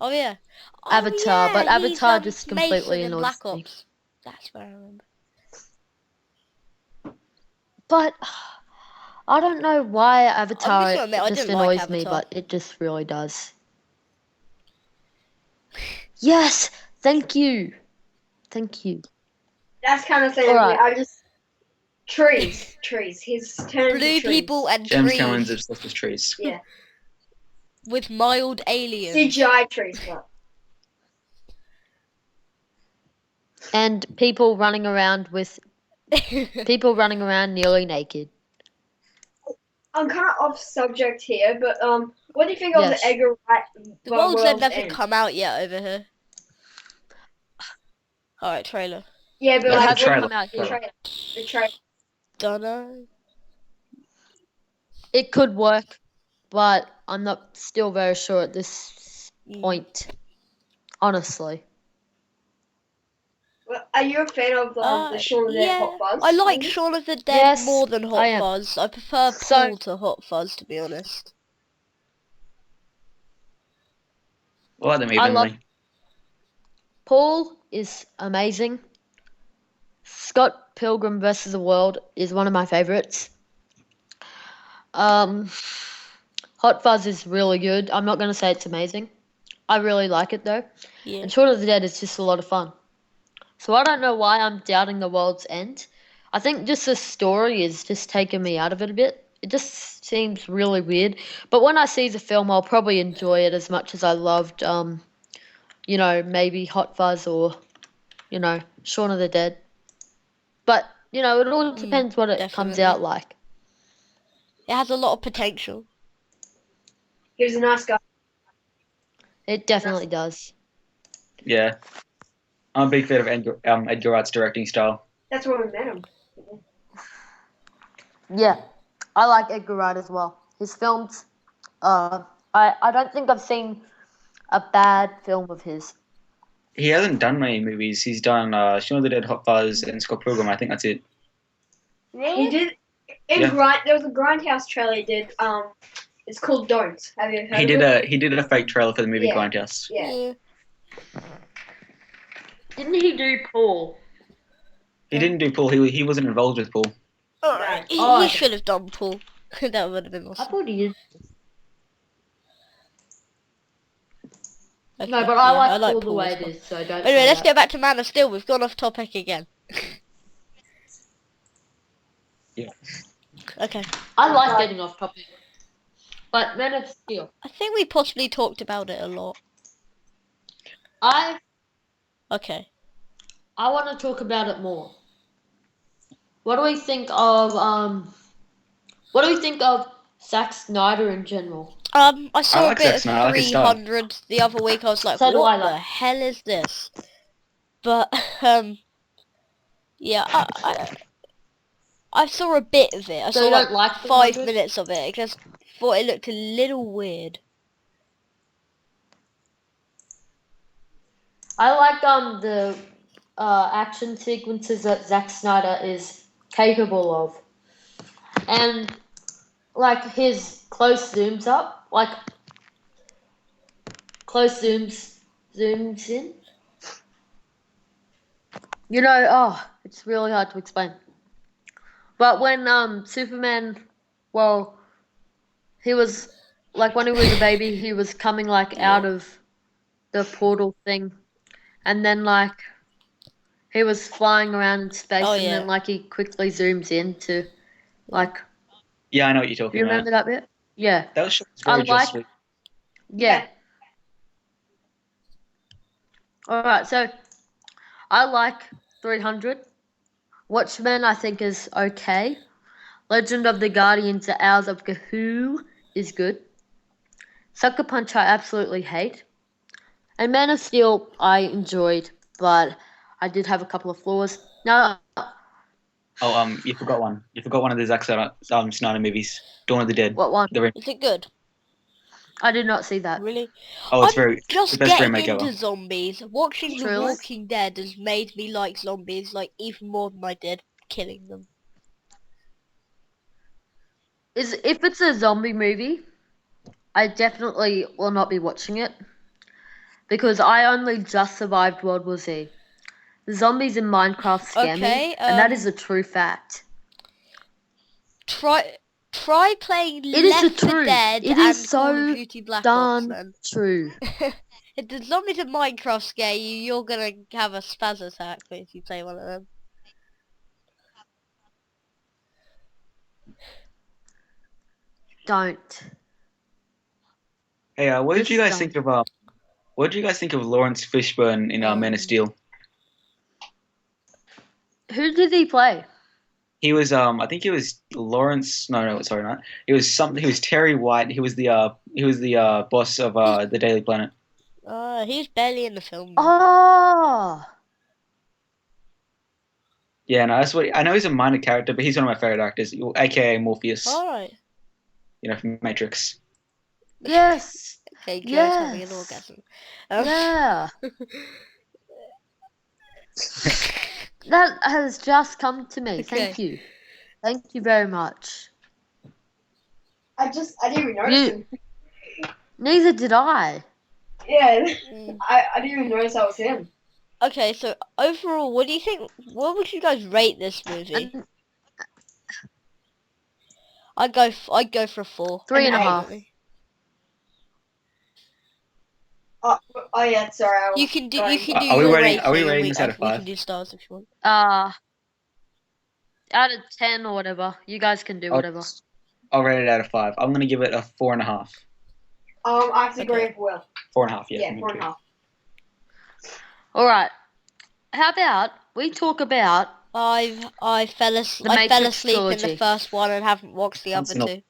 Oh yeah. Oh Avatar, yeah, but he's Avatar just Mason completely in annoys Black me. Ops. That's where I remember. But I don't know why I'm just Avatar gonna admit I just didn't like annoys me, Avatar. but it just really does. Yes, thank you. Thank you. That's kind of thing. Alright. I just trees. His turn to Blue trees. people and James Cameron's trees obsessed with trees. Yeah, with mild aliens. CGI trees, but And people running around nearly naked. I'm kind of off subject here. But what do you think of Yes. the Edgar Wright? The world said World's nothing End? come out yet over here. Alright, trailer. Yeah, but It like hasn't what do come out the yet. trailer? The trailer. Dunno. It could work. but I'm not still very sure at this point, honestly. Well, are you a fan of the Shaun of the Dead Hot Fuzz? I like movie? Shaun of the Dead Yes, more than I Hot am. Fuzz. I prefer So- Paul to Hot Fuzz, to be honest. I like them I love- evenly. Paul is amazing. Scott Pilgrim vs. the World is one of my favorites. Hot Fuzz is really good. I'm not going to say it's amazing. I really like it though. Yeah. And Shaun of the Dead is just a lot of fun. So I don't know why I'm doubting The World's End. I think just the story is just taking me out of it a bit. It just seems really weird. But when I see the film, I'll probably enjoy it as much as I loved, maybe Hot Fuzz or, Shaun of the Dead. But, it all depends what it comes definitely. out like. It has a lot of potential. He was a nice guy. It definitely does. Yeah. I'm a big fan of Edgar Wright's directing style. That's where we met him. Yeah, I like Edgar Wright as well. His films, I don't think I've seen a bad film of his. He hasn't done many movies. He's done Shaun of the Dead, Hot Fuzz, and Scott Pilgrim. I think that's it. He did. There was a Grindhouse trailer he did. It's called Don't. Have you heard He of did it? he did a fake trailer for the movie Yeah. Grindhouse. Yeah. Didn't he do Paul? He didn't do Paul. He wasn't involved with Paul. Alright. He Oh, should have done Paul. That would have been I awesome. thought he did. Okay, No, but I yeah, like Paul the Paul way as it well. is, so don't. Anyway, say let's that. get back to Man of Steel. We've gone off topic again. Yeah. Okay. I like getting off topic, but Man of Steel. I think we possibly talked about it a lot. I Okay. want to talk about it more. What do we think of What do we think of Zack Snyder in general? I saw like a bit Zack Snyder, I like of his style. 300 the other week. I was like, So do I what the like- hell is this? But yeah, I saw a bit of it. I So saw you like don't like 5 300? minutes of it. I just thought it looked a little weird. I like the action sequences that Zack Snyder is capable of, and like his close zooms up, like close zooms in. It's really hard to explain. But when Superman, well, he was like when he was a baby, he was coming like out of the portal thing, and then like he was flying around in space, Oh, and yeah. then like he quickly zooms in to like. Yeah, I know what you're Do talking you about. remember that bit? Yeah. That was I very like- justly. Yeah. Alright, so I like 300. Watchmen I think is okay. Legend of the Guardians, The Hours of Kahoo is good. Sucker Punch I absolutely hate. And Man of Steel I enjoyed, but I did have a couple of flaws. No, Oh, you forgot one. You forgot one of the Zack Snyder movies, Dawn of the Dead. what one? Is it good? I did not see that. Really? Oh, it's I'm very just the best getting remake into ever. zombies. Watching The Truly? Walking Dead has made me like zombies like even more than I did killing them. If it's a zombie movie, I definitely will not be watching it because I only just survived World War Z. The zombies in Minecraft scare Okay, me, and that is a true fact. Try playing It is the Left 4 truth. Dead It and is Call so of Duty Black Ops Darn then. true. If the zombies in Minecraft scare you, you're gonna have a spaz attack if you play one of them. Don't. Hey, what did Just you guys don't. think of what did you guys think of Lawrence Fishburne in Man of Steel? Who did he play? He was I think he was Lawrence. No, sorry, not. He was something. He was Terry White. He was the boss of the Daily Planet. He's barely in the film. Oh, Yeah, no, that's what I know. He's a minor character, but he's one of my favorite actors, aka Morpheus. Alright. You know, from Matrix. Yes. Okay, Joe's having an Yes. orgasm. Yeah. That has just come to me. Thank Okay. you. Thank you very much. I didn't even notice You- him. Neither did I. Yeah, Mm. I didn't even notice that was him. Okay, so overall, what do you think? What would you guys rate this movie? And I'd go for a 4. 3.5. definitely. Oh yeah, sorry. I was You can do Are we your rating- rating. are we and rating this out of we can 5? do stars if you want. Out of 10 or whatever. You guys can do whatever. I'll rate it out of 5. I'm gonna give it a 4.5. I have to agree Okay. with Will. 4.5. Yeah. Yeah, me four and too. a half. Alright. How about we talk about I fell asleep. The I fell Matrix asleep in the trilogy. first one and haven't watched the other Once in a- two.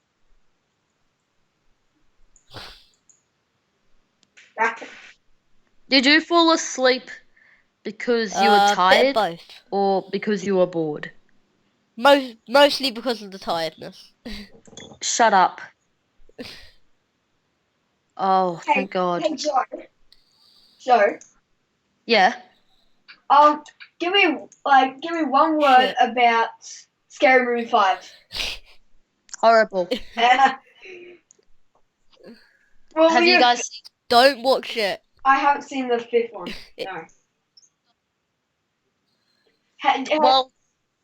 Did you fall asleep because you were Bit of tired both. or because you were bored? Mostly because of the tiredness. Shut up. Oh, Hey, thank God. Hey, Joe. Yeah. Give me one word Shit. about Scary Movie 5. Horrible. Well, Have you guys seen Don't watch it. I haven't seen the 5th one. No. Well,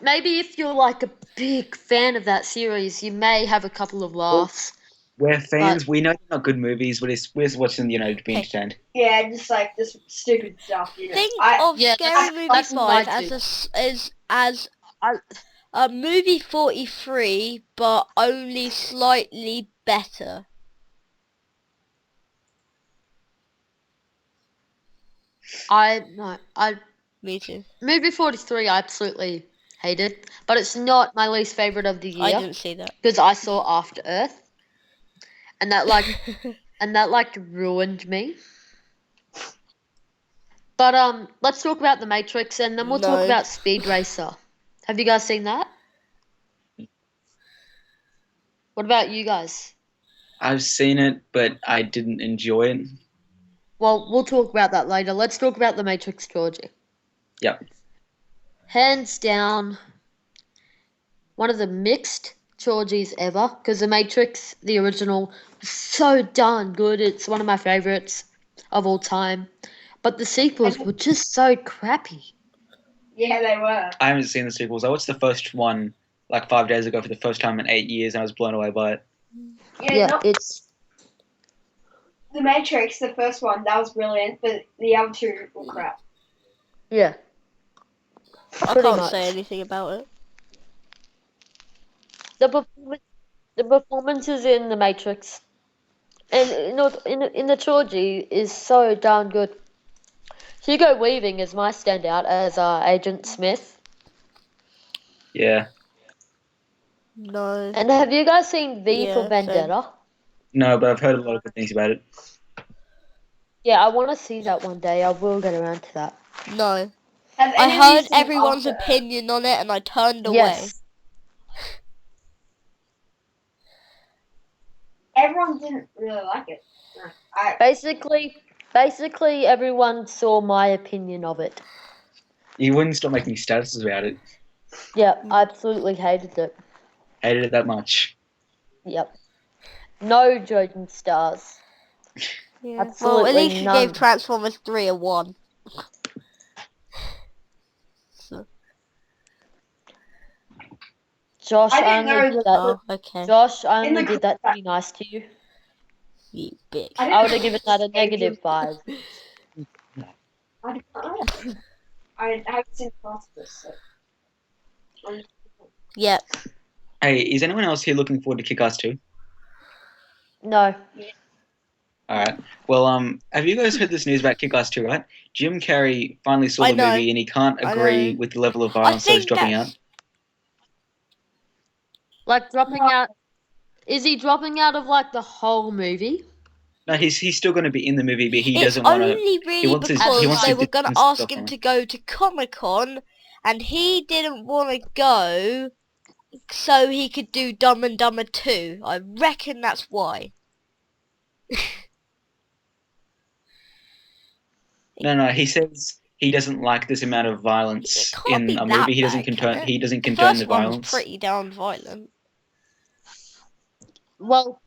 maybe if you're like a big fan of that series, you may have a couple of laughs. We're fans. We know they're not good movies, but we're just watching, to be Okay. entertained. yeah, just like this stupid stuff, Think I, of Yeah, Scary that's- Movie that's 5 my as take. as I- a movie 43, but only slightly better. Me too. Movie 43 I absolutely hated, but it's not my least favorite of the I year didn't see that. because I saw After Earth, and that like ruined me. But let's talk about The Matrix, and then we'll talk No. about Speed Racer. Have you guys seen that? What about you guys? I've seen it, but I didn't enjoy it. Well, we'll talk about that later. Let's talk about The Matrix trilogy. Yep. Hands down, one of the mixed trilogies ever, because The Matrix, the original, was so darn good. It's one of my favorites of all time. But the sequels were just so crappy. yeah, they were. I haven't seen the sequels. I watched the first one like 5 days ago for the first time in 8 years, and I was blown away by it. Yeah, it's The Matrix, the first one, that was brilliant, but the other two were crap. yeah. I Pretty can't much. say anything about it. The performances in The Matrix and in the trilogy is so darn good. Hugo Weaving is my standout as Agent Smith. Yeah. No. And have you guys seen V for Yeah, Vendetta? No, but I've heard a lot of good things about it. Yeah, I want to see that one day. I will get around to that. No. Have I any of you heard seen everyone's After Earth? opinion on it and I turned away. Yes. Everyone didn't really like it. No, Basically, everyone saw my opinion of it. You wouldn't stop making statuses about it. Yeah, I absolutely hated it. Hated it that much. Yep. No Jordan stars. Yeah. Well, Absolutely at least you none. gave Transformers 3 a 1. So, Josh, I I didn't only know did that- that. oh, okay. Josh, I In the only did that to be nice to you. You bitch. I would have given that a negative 5. I didn't know that. I haven't seen the past of this, so. Yep. Hey, is anyone else here looking forward to Kick-Ass 2? No. Alright. Well, have you guys heard this news about Kick-Ass 2, right? Jim Carrey finally saw I the know. movie and he can't I agree know. with the level of I violence, so he's think dropping that's... out. Like dropping out. Is he dropping out of like the whole movie? No, he's still going to be in the movie, but he It's doesn't want to... only really wants his- because he wants they his were going to defense ask stuff him on. to go to Comic-Con and he didn't want to go so he could do Dumb and Dumber 2. I reckon that's why. No. He says he doesn't like this amount of violence It can't in be a that movie. He doesn't bad, can condone. it? He doesn't The condone first the one was violence. pretty down violent. Well,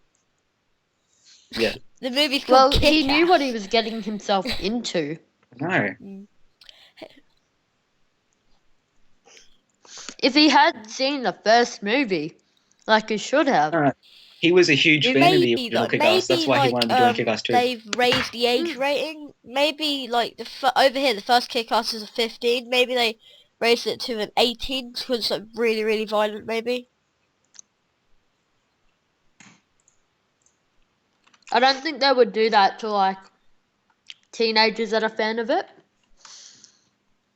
Yeah. The movie's called Kick-Ass. he knew what he was getting himself into. No. If he had seen the first movie, like he should have. No. He was a huge fan of the Maybe original though, Kick-Ass. That's maybe why he like wanted to join Kick-Ass 2. they've raised the age rating. Maybe like over here the first Kick-Ass is a 15. Maybe they raised it to an 18 because it's like really really violent. Maybe. I don't think they would do that to like teenagers that are fan of it.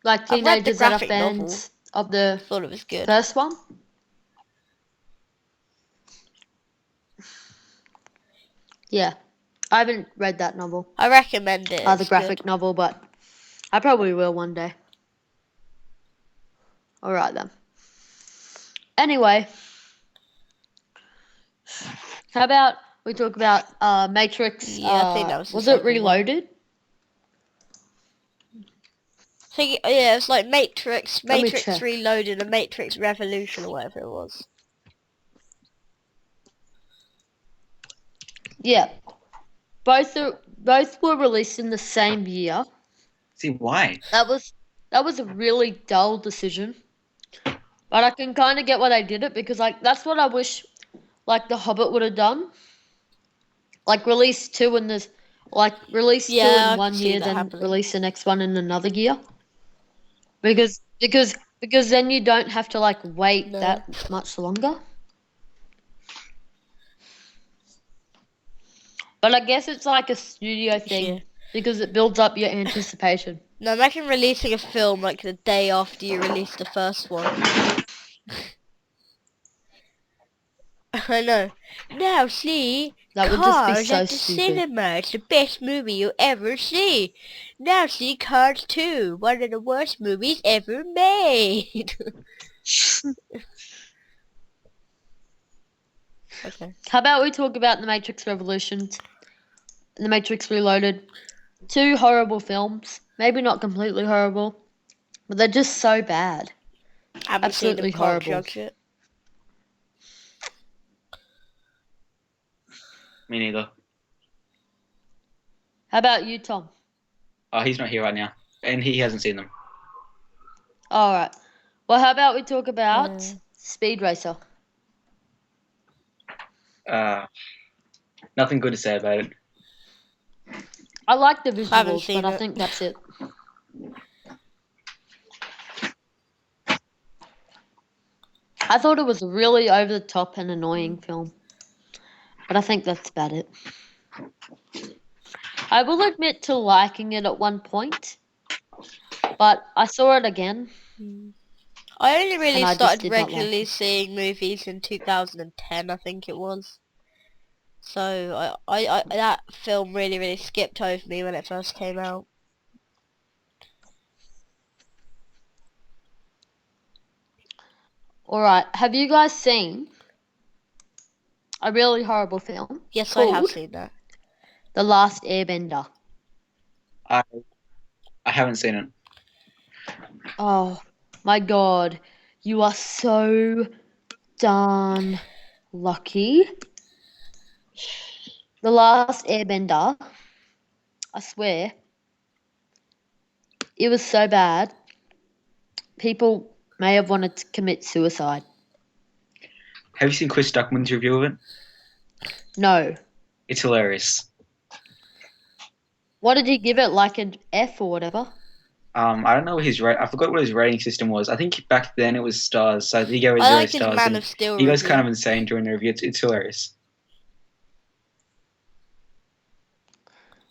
Like I've read the teenagers that are graphic fans of the Thought it was good. first one. Yeah. I haven't read that novel. I recommend it. The It's graphic good. novel, but I probably will one day. Alright then. Anyway. How about we talk about Matrix? Yeah, I think that was the it second one. Reloaded? I think yeah, it's like Matrix, Let me Matrix check. Reloaded, and Matrix Revolution, or whatever it was. Yeah. Both were released in the same year. See, why? That was a really dull decision. But I can kind of get why they did it because like that's what I wish like The Hobbit would have done. Like release two in this release two Yeah, I in one can see year, that then happening. release the next one in another year. Because then you don't have to like wait No. that much longer. But I guess it's like a studio thing Yeah. because it builds up your anticipation. No, imagine releasing a film like the day after you release the first one. I know. Now see, That would just be Cars so at the stupid. cinema. It's the best movie you'll ever see. Now see Cars 2, one of the worst movies ever made. Okay. How about we talk about The Matrix Revolutions, The Matrix Reloaded? Two horrible films. Maybe not completely horrible, but they're just so bad. Haven't Absolutely seen them, can't horrible. judge it. Me neither. How about you, Tom? Oh, he's not here right now, and he hasn't seen them. Alright. Well, how about we talk about Speed Racer? Nothing good to say about it. I like the Haven't visuals, seen but I it. think that's it. I thought it was a really over the top and annoying film. But I think that's about it. I will admit to liking it at one point, but I saw it again. I only really And I just started did not like regularly it. seeing movies in 2010, I think it was. So I that film really really skipped over me when it first came out. Alright, have you guys seen a really horrible film Yes, I have called seen that. The Last Airbender? I haven't seen it. Oh my god, you are so darn lucky. The Last Airbender, I swear, it was so bad, people may have wanted to commit suicide. Have you seen Chris Duckman's review of it? No. It's hilarious. What did he give it, like an F or whatever? I don't know what I forgot what his rating system was. I think back then it was stars, so he gave it I 0 like his stars. Man and of Steel he goes review. kind of insane during the review. It's hilarious.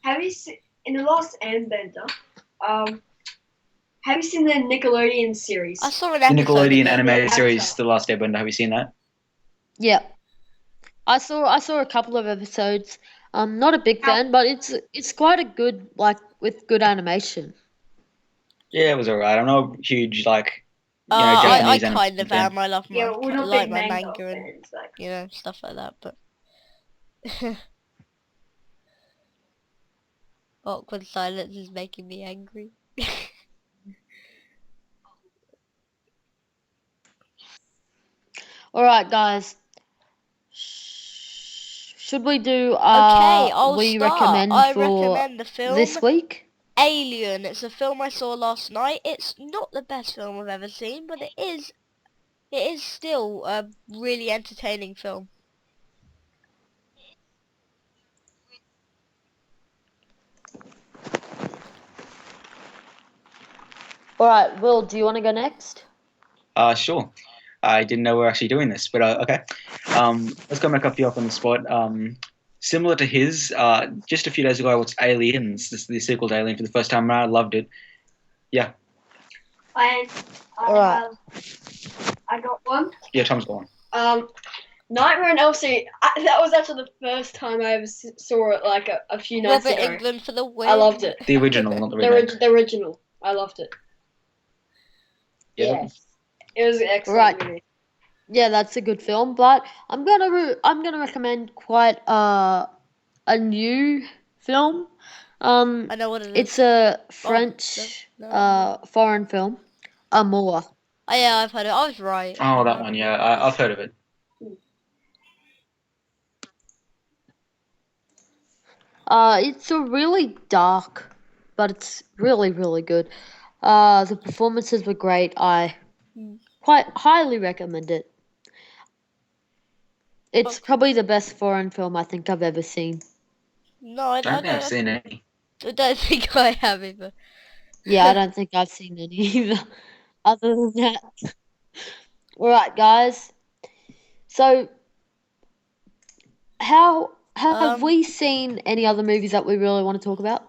Have you seen in the Last Airbender? Have you seen the Nickelodeon series? I saw an The episode Nickelodeon of it. animated Yeah, series, Avatar. The Last Airbender. Have you seen that? Yeah. I saw a couple of episodes. I'm not a big fan, but it's quite a good, like, with good animation. Yeah, it was alright. I'm not a huge I Japanese kind of fan. am. I love Yeah, we're not like big my manga manga and fans. Like, stuff like that. But Awkward silence is making me angry. Alright, guys. Should we do Okay, I'll we start. recommend I for recommend the film this week? Alien. It's a film I saw last night. It's not the best film I've ever seen, but it is still a really entertaining film. Alright, Will, do you want to go next? Sure. I didn't know we were actually doing this, but okay. Let's go make a few up on the spot. Similar to his, just a few days ago I watched Aliens, the sequel to Alien for the first time, and I loved it. Yeah. I Alright. I got one. Yeah, Tom's gone. Nightmare on Elm Street. That was actually the first time I ever saw it, like a few nights Robert ago. Englund for the win. I loved it. The original, not the remake. The original. I loved it. Yeah. Yes. It was an excellent Right. movie. Yeah, that's a good film, but I'm gonna recommend quite a new film. I know what it is. It's a French no. foreign film, Amour. Oh yeah, I've heard it. I was right. Oh, that one, yeah. I've heard of it. It's a really dark, but it's really, really good. The performances were great. I quite highly recommend it. It's probably the best foreign film I think I've ever seen. No, I I don't think I've seen any. I don't think I have either. Yeah, I don't think I've seen any either. Other than that. Alright, guys. So, have we seen any other movies that we really want to talk about?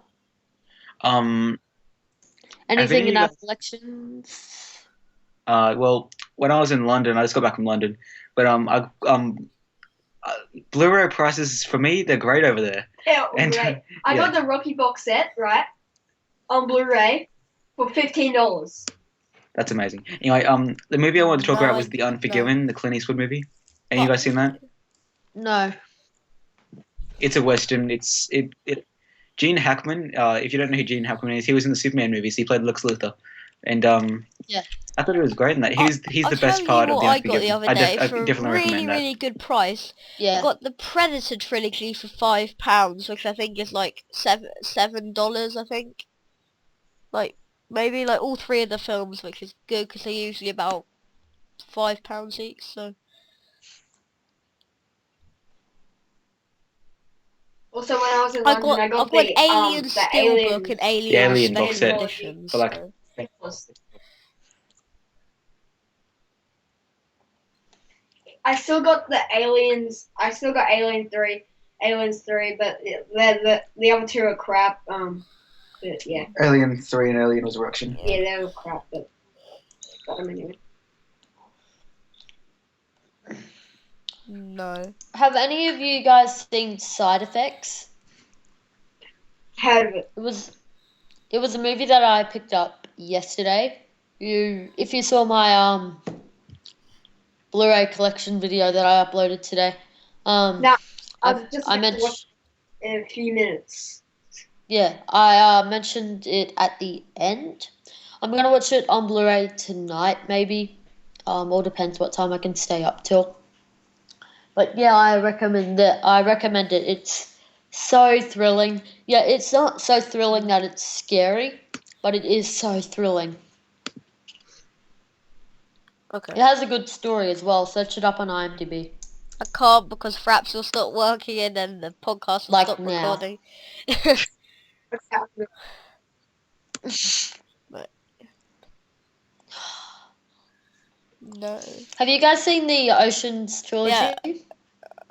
Anything in our collections? Well, when I was in London, I just got back from London, but Blu-ray prices for me, they're great over there. Yeah, And- right. I got the Rocky box set, right, on Blu-ray for $15. That's amazing. Anyway, the movie I wanted to talk No, about was The Unforgiven, the Clint Eastwood movie. Any of you guys seen that? No. It's a western. Gene Hackman. If you don't know who Gene Hackman is, he was in the Superman movies. He played Lex Luthor, and Yeah. I thought he was great in that. He's I'll the best tell part you of The what I got Unforgiven. the other day I for a definitely really, recommend that. really good price. Yeah. I got the Predator trilogy for £5, which I think is like $7, I think. Like maybe like all three of the films, which is good because they're usually about £5 each. So Also, when I was in I London, got got an the Alien the Steelbook and Alien Alien box Special set Editions. for like- so- I still got the Aliens. I still got Aliens 3, but the other two are crap. But yeah, Alien 3 and Alien Resurrection. yeah, they were crap, but got them anyway. No. Have any of you guys seen Side Effects? Heard of it? It was a movie that I picked up yesterday. If you saw my Blu-ray collection video that I uploaded today, No, I've just I watched mentioned in a few minutes. yeah, I mentioned it at the end. I'm gonna watch it on Blu-ray tonight, maybe. All depends what time I can stay up till. But yeah, I recommend it. It's so thrilling. Yeah, it's not so thrilling that it's scary, but it is so thrilling. Okay. It has a good story as well. Search it up on IMDb. I can't because Fraps will stop working and then the podcast will Like stop now. recording. No. Have you guys seen the Ocean's trilogy? Yeah.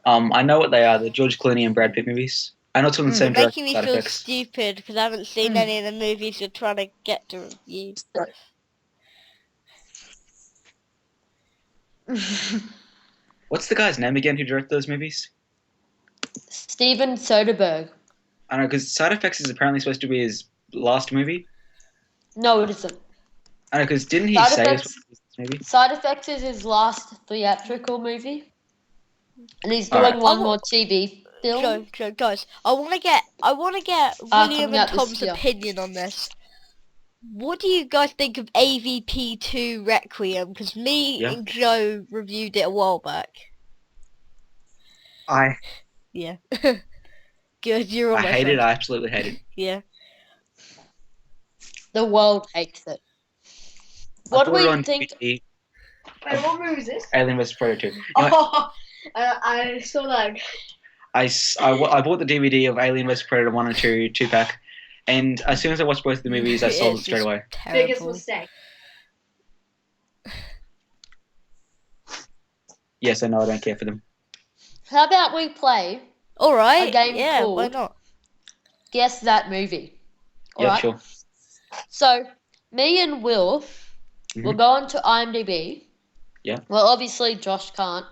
I know what they are. The George Clooney and Brad Pitt movies. I know it's from the same You're director. making me Side feel Effects. stupid because I haven't seen any of the movies you're trying to get to review. What's the guy's name again who directed those movies? Steven Soderbergh. I don't know, because Side Effects is apparently supposed to be his last movie. No, it isn't. I don't know, because didn't he Side say Effects- this was his movie? Side Effects is his last theatrical movie. And he's Alright. doing one more TV film Joe, guys, I want to get William coming and out this Tom's year. opinion on this. What do you guys think of AVP2 Requiem? Because me Yeah. and Joe reviewed it a while back. I Yeah. Good, you're on my hate it. side. I absolutely hate it. Yeah. The world hates it. I What do bought it we on think? DVD, Wait, what movie is this? Alien vs Predator 2. You know, Oh, I saw that. I bought the DVD of Alien vs Predator 1 and 2 2-pack, and as soon as I watched both of the movies, I sold it It's straight just away. Biggest terrible. mistake. Yes, I know I don't care for them. How about we play Alright, a game yeah, why called not? Guess That Movie? Yeah, Alright? sure. So, me and Will will Mhm. go on to IMDb. Yeah. Well, obviously Josh can't.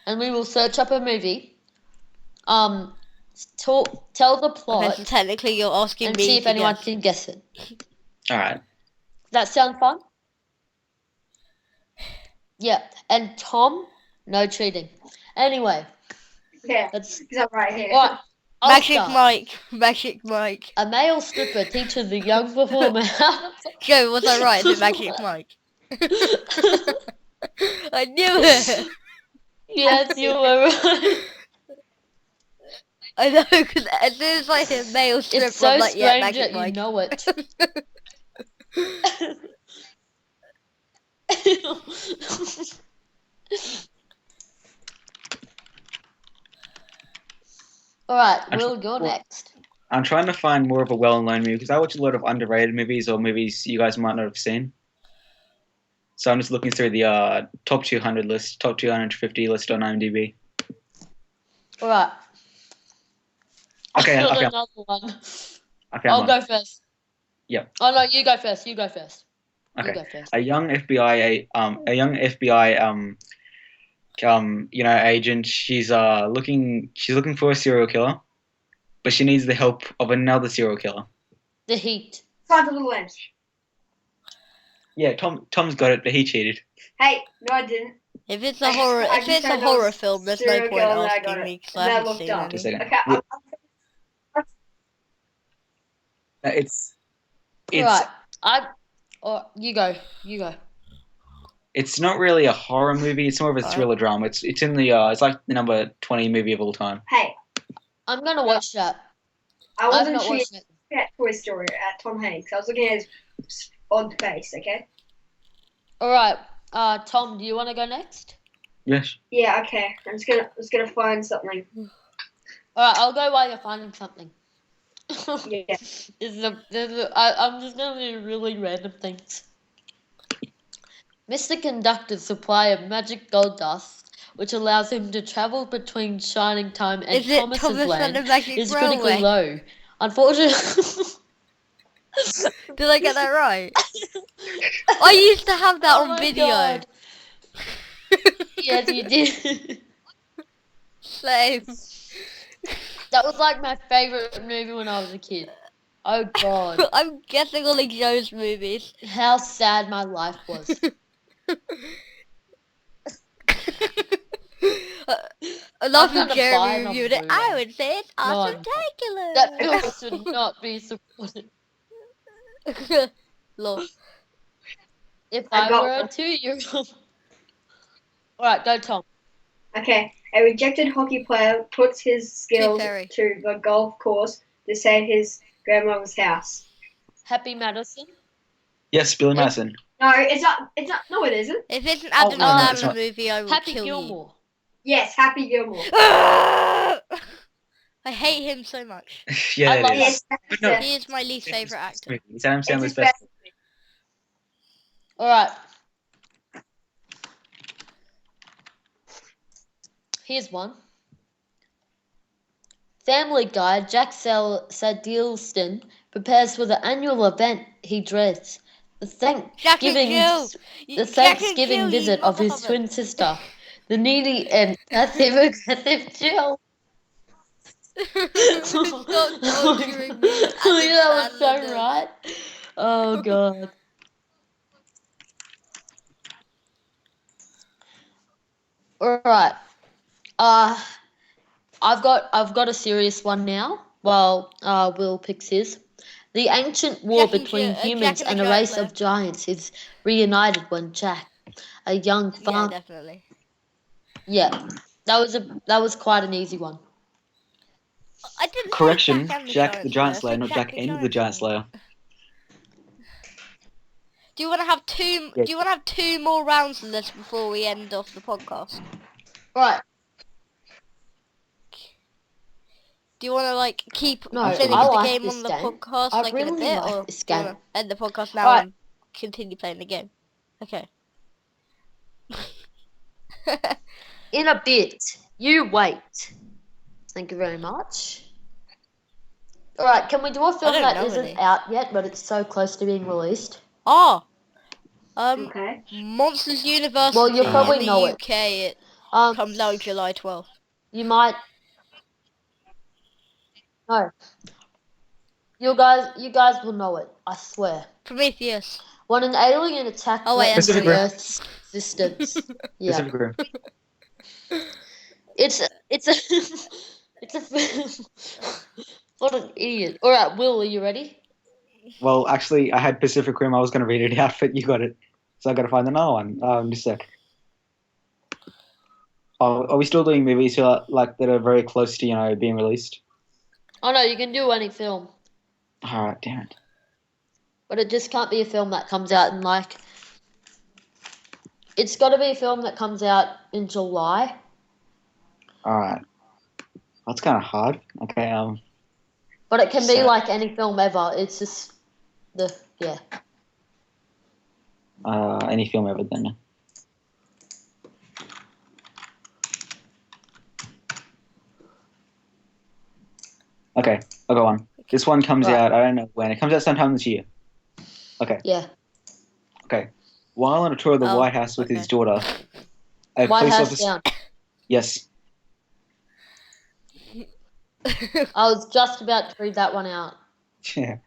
And we will search up a movie. Tell the Okay, plot so technically you're asking and me see if to anyone guess. can guess it. All right. That sound fun? Yeah. And Tom, no cheating. Anyway, Yeah, let's. because I'm right here. Alright, I'll Magic start. Magic Mike. A male stripper teaches a young performer how Joe, was I right? Is it Magic Mike? I knew it! Yes, you were right. I know, because as soon as I hear male stripper, It's so I'm like, yeah, strange Magic that you Mike. know it. Alright, Will, you're next. I'm trying to find more of a well-known movie because I watch a lot of underrated movies or movies you guys might not have seen. So I'm just looking through the top 200 list, top 250 list on IMDb. Alright. Okay, I've got okay, another one. okay. I'll I'm go on. first. Yep. Oh no, you go first. You go first. You Okay. go first. A young FBI, agent. She's looking for a serial killer, but she needs the help of another serial killer. The Heat. Silence of the Lambs. Yeah, Tom's got it, but he cheated. Hey, no, I didn't. If it's a horror film, there's no serial point killer and I got asking it. me because And I I haven't looked seen up. Just a any. second. Okay, It's Alright. You go. You go. It's not really a horror movie. It's more of a thriller drama. It's in the it's like the number 20 movie of all time. hey, I'm gonna watch that. I I've wasn't not looking watched it. at Toy Story at Tom Hanks. I was looking at his odd face, okay? Alright. Tom, do you wanna go next? Yes. Yeah, okay. I'm just gonna find something. Alright, I'll go while you're finding something. Yeah. I'm just gonna do really random things. Mr. Conductor's supply of magic gold dust, which allows him to travel between Shining Time and Is it Thomas's Thomas and land, the Magic is Railway? critically low. Unfortunately, Did I get that right? I used to have that Oh on my video. God. Yes, you did. Same. That was like my favorite movie when I was a kid. Oh God, I'm guessing all of Joe's movies. how sad my life was. I love I'm when gonna buy Jeremy it on reviewed it. I Blu-ray. would say it's No, awesome I'm tacular. That film should not be supported. Lol. If I I got were a one. 2-year-old. Alright, go Tom. Okay. A rejected hockey player puts his skills Fairy. to the golf course to save his grandmother's house. Happy Madison. Yes, Billy Madison. No, it's not. It's not. No, it isn't. If it's an Oh, Adam no, it's Sandler not. movie, I will Happy kill Gilmore. Yes, Happy Gilmore. you. I hate him so much. Yeah, I it love is. Yes, But no, He is my least favorite actor. It's Adam It's Sandler's his best. best. Alright. Here's one. Family Guy Jack Sadilston prepares for the annual event he dreads. The Jack and Jill. Thanksgiving visit of his twin sister, the needy and passive-aggressive Jill. Stop torturing me. That was so Sandler. right. Oh God. Alright. I've got a serious one now. While Will picks his. The ancient war between humans and a race of giants is reunited when Jack, a young Yeah, farm. definitely. Yeah, that was quite an easy one. I didn't Correction, say Jack the Giant Slayer. Slayer, not Jack and the Giant Slayer. Do you want to have two? Yeah. Do you want to have two more rounds of this before we end off the podcast? Right. Do you want to like keep No, finish I the like game this on the game. podcast I like in a really bit, like or this do you game. want to end the podcast now Right. and continue playing the game? Okay. In a bit. You wait. Thank you very much. Alright, can we do a film don't that know isn't any. out yet, but it's so close to being released? Oh. Okay. Monsters University Well, you probably in the know it. UK. It Um, comes out July 12th. you might. No. You guys will know it. I swear. Prometheus. When an alien attack Oh, wait, threatens Pacific the Rim. Earth's existence. Yeah. Pacific Rim. It's a it's a what an idiot. Alright, Will, are you ready? Well, actually, I had Pacific Rim. I was going to read it out, but you got it. So I got to find another one. Just a sec. Oh, are we still doing movies who are, like that are very close to being released? Oh no, you can do any film. All right, damn it. But it just can't be a film that comes out in like it's gotta be a film that comes out in July. All right. That's kind of hard. Okay. But it can be So- like any film ever. It's just yeah. Any film ever then. Okay, I got one. This one comes Right. out. I don't know when. It comes out sometime this year. Okay. Yeah. Okay. While on a tour of the Oh, White House with his okay. daughter, a White police House officer. down. Yes. I was just about to read that one out. Yeah.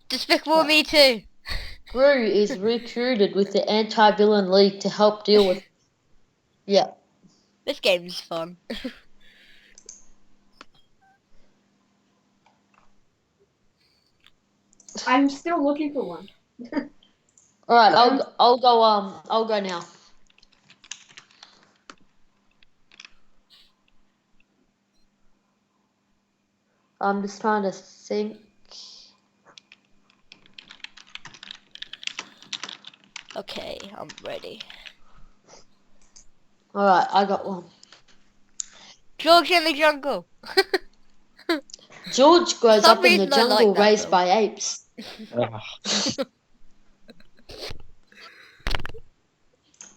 Despicable Me Too. Gru is recruited with the anti-villain league to help deal with. Yeah. This game's fun. I'm still looking for one. All right, I'll go now. I'm just trying to think. Okay, I'm ready. All right, I got one. George in the Jungle. George grows some up in the reason I like jungle that raised film. by apes. Ugh.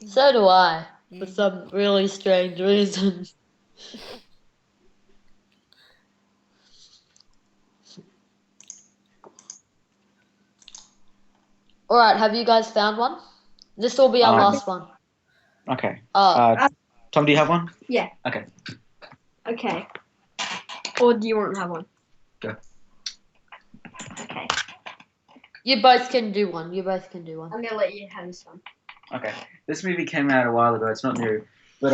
So do I, for some really strange reason. All right, have you guys found one? This will be our last one. Okay. Uh, Tom, do you have one? Yeah. Okay. Okay. Or do you want to have one? Go. Okay. you both can do one. I'm gonna let you have this one. Okay. This movie came out a while ago. It's not new, but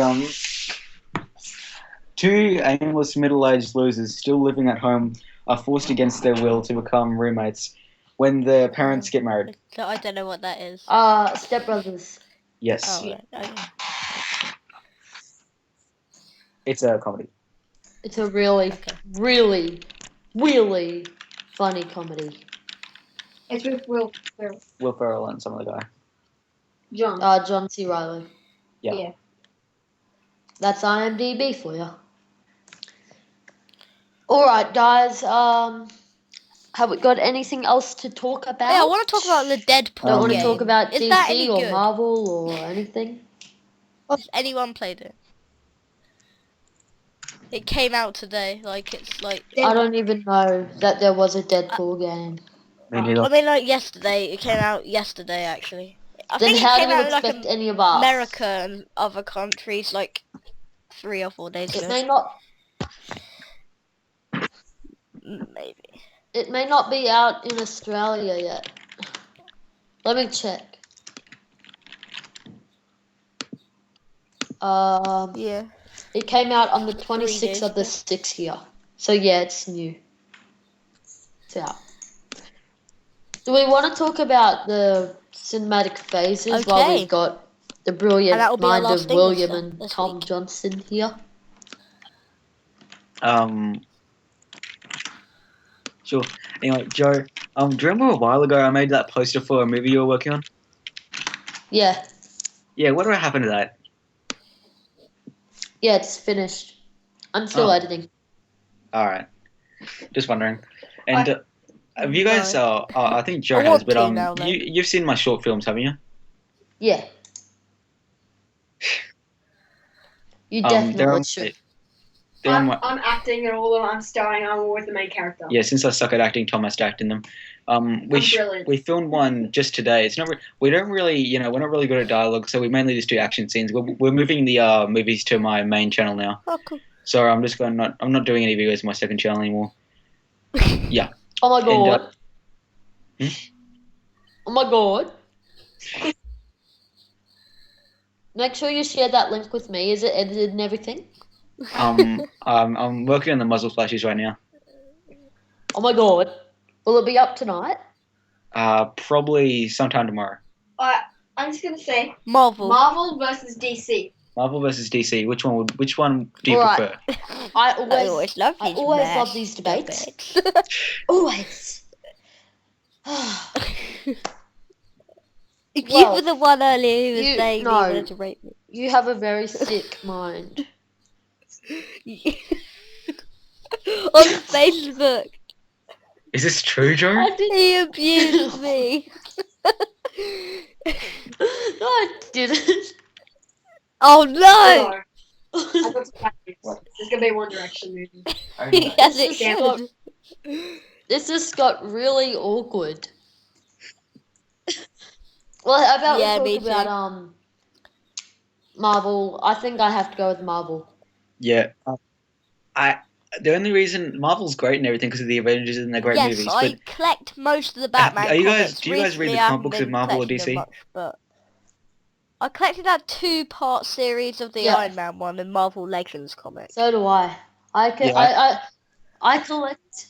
two aimless middle-aged losers still living at home are forced against their will to become roommates when their parents get married. So I don't know what that is. Step Brothers. Yes. Oh, right. Okay. It's a comedy. It's a really, really, really funny comedy. It's with Will Ferrell. Will Ferrell and some other guy. John. John C. Reilly. Yeah. That's IMDb for you. All right, guys. Have we got anything else to talk about? Yeah, I want to talk about the Deadpool Don't want game. to talk about Is that any DC or good? Marvel or anything? Has anyone played it? It came out today. Like, it's like... I don't even know that there was a Deadpool game. Me neither. I mean, like, yesterday. It came out yesterday, actually. I Then think how it do came you out in, expect like, any of us? America and other countries, like, 3 or 4 days It ago. may not. Maybe. It may not be out in Australia yet. Let me check. Yeah. It came out on the 3 26th days of the ago. 6th year. So yeah, it's new. It's out. Do we want to talk about the cinematic phases while Okay. we've got the And brilliant that'll be our mind last of thing William this, and this Tom week. Johnson here? Sure. Anyway, Joe, do you remember a while ago I made that poster for a movie you were working on? Yeah. Yeah, what happened to that? Yeah, it's finished. I'm still Oh. editing. Alright. Just wondering. And have you guys, No. I think Joe I has, want but to now, though. you've seen my short films, haven't you? Yeah. You They're definitely on, should. they're on my, I'm acting in all of them. I'm starring. I'm with the main character. yeah, since I suck at acting, Tom has to act in them. brilliant. We filmed one just today. It's not. We don't really, we're not really good at dialogue, so we mainly just do action scenes. We're moving the movies to my main channel now, Oh, cool. so I'm not doing any videos on my second channel anymore. Yeah. Oh my god. Hmm? Oh my god. Make sure you share that link with me. Is it edited and everything? I'm working on the muzzle flashes right now. Oh my god. Will it be up tonight? Probably sometime tomorrow. I'm just gonna say Marvel. Marvel versus DC. Marvel versus DC. Which one do you Alright. prefer? I I always always love these debates. Always. You Well, were the one earlier who was you- saying no. that you wanted to rape me. You have a very sick mind. On Facebook, Is this true, Joe? I didn't. he abused me. No, I didn't. Oh no! I got some bad news. There's gonna be a One Direction movie. Yes, it Damn. should. This just got really awkward. Well, how about Yeah, we me talk about Marvel? I think I have to go with Marvel. Yeah. The only reason Marvel's great and everything because of the Avengers and they're great Yes, movies. I collect most of the Batman Are you guys- comics. do you guys read the Recently, I comic haven't books of been Marvel or collecting them DC? much, but I collected that 2-part series of the Yeah. Iron Man one and Marvel Legends comic. So do I. I collect.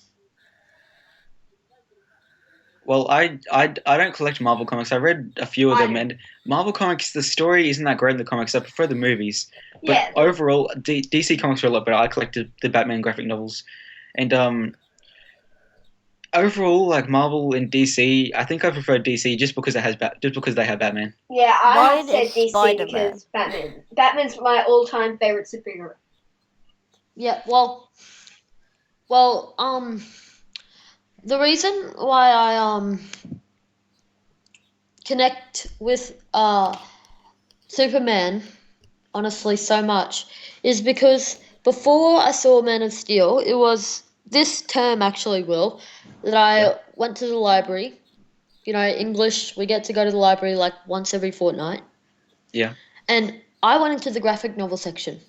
Well, I don't collect Marvel comics. I read a few of I them, do. and Marvel comics, the story isn't that great in the comics. I prefer the movies. But Yeah. overall, DC comics are a lot better. I collected the Batman graphic novels, and overall, like Marvel and DC, I think I prefer DC just because they have Batman. Yeah, I Mine have to say is DC Spider-Man. because Batman. Batman's my all-time favorite superhero. Yeah. Well. The reason why I connect with Superman, honestly, so much, is because before I saw Man of Steel, it was this term actually, Will, that I went to the library. You know, English, we get to go to the library like once every fortnight. Yeah. And I went into the graphic novel section.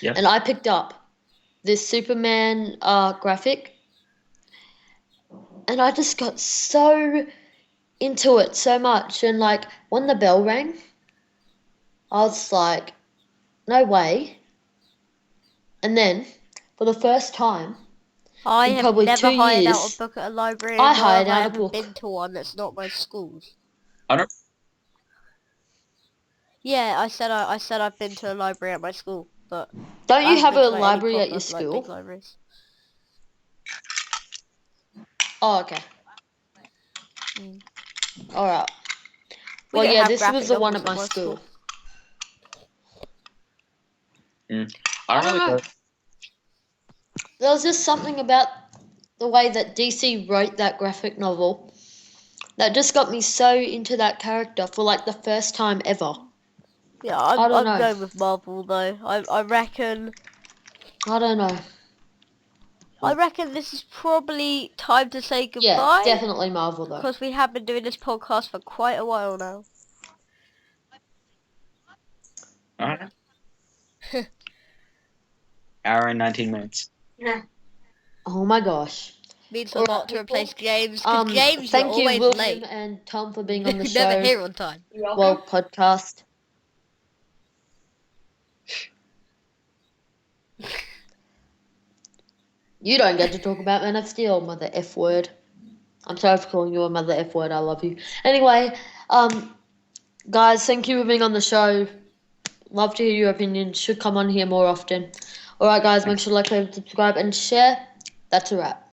Yeah. And I picked up this Superman graphic. And I just got so into it so much. And like when the bell rang, I was like, no way. And then for the first time, I in have probably never 2 hired out years, a book at a library. I nor hired have I out a ever book. been to one that's not my school's. I don't. Yeah, I said I've been to a library at my school, but don't I you haven't have been a to, like, any library at your proper, like, big school? libraries. Oh, okay. Mm. Alright. We Well, don't yeah, have this graphic was the one novels at my my school. I don't really know. go. There was just something about the way that DC wrote that graphic novel that just got me so into that character for like the first time ever. Yeah, I I'm don't know. going with Marvel though. I reckon I don't know. this is probably time to say Yeah, goodbye. definitely Marvel though. Because we have been doing this podcast for quite a while now. Alright. Hour and 19 minutes. Oh my gosh. Means a Alright, lot to people. replace James. Because James, you're Thank you, always William late. and Tom, for being on the You're never show. here on time. You're welcome. Well, podcast. You don't get to talk about Man of Steel, mother F word. I'm sorry for calling you a mother F word. I love you. Anyway, guys, thank you for being on the show. Love to hear your opinions. Should come on here more often. Alright, guys, make sure to like, favorite, subscribe, and share. That's a wrap.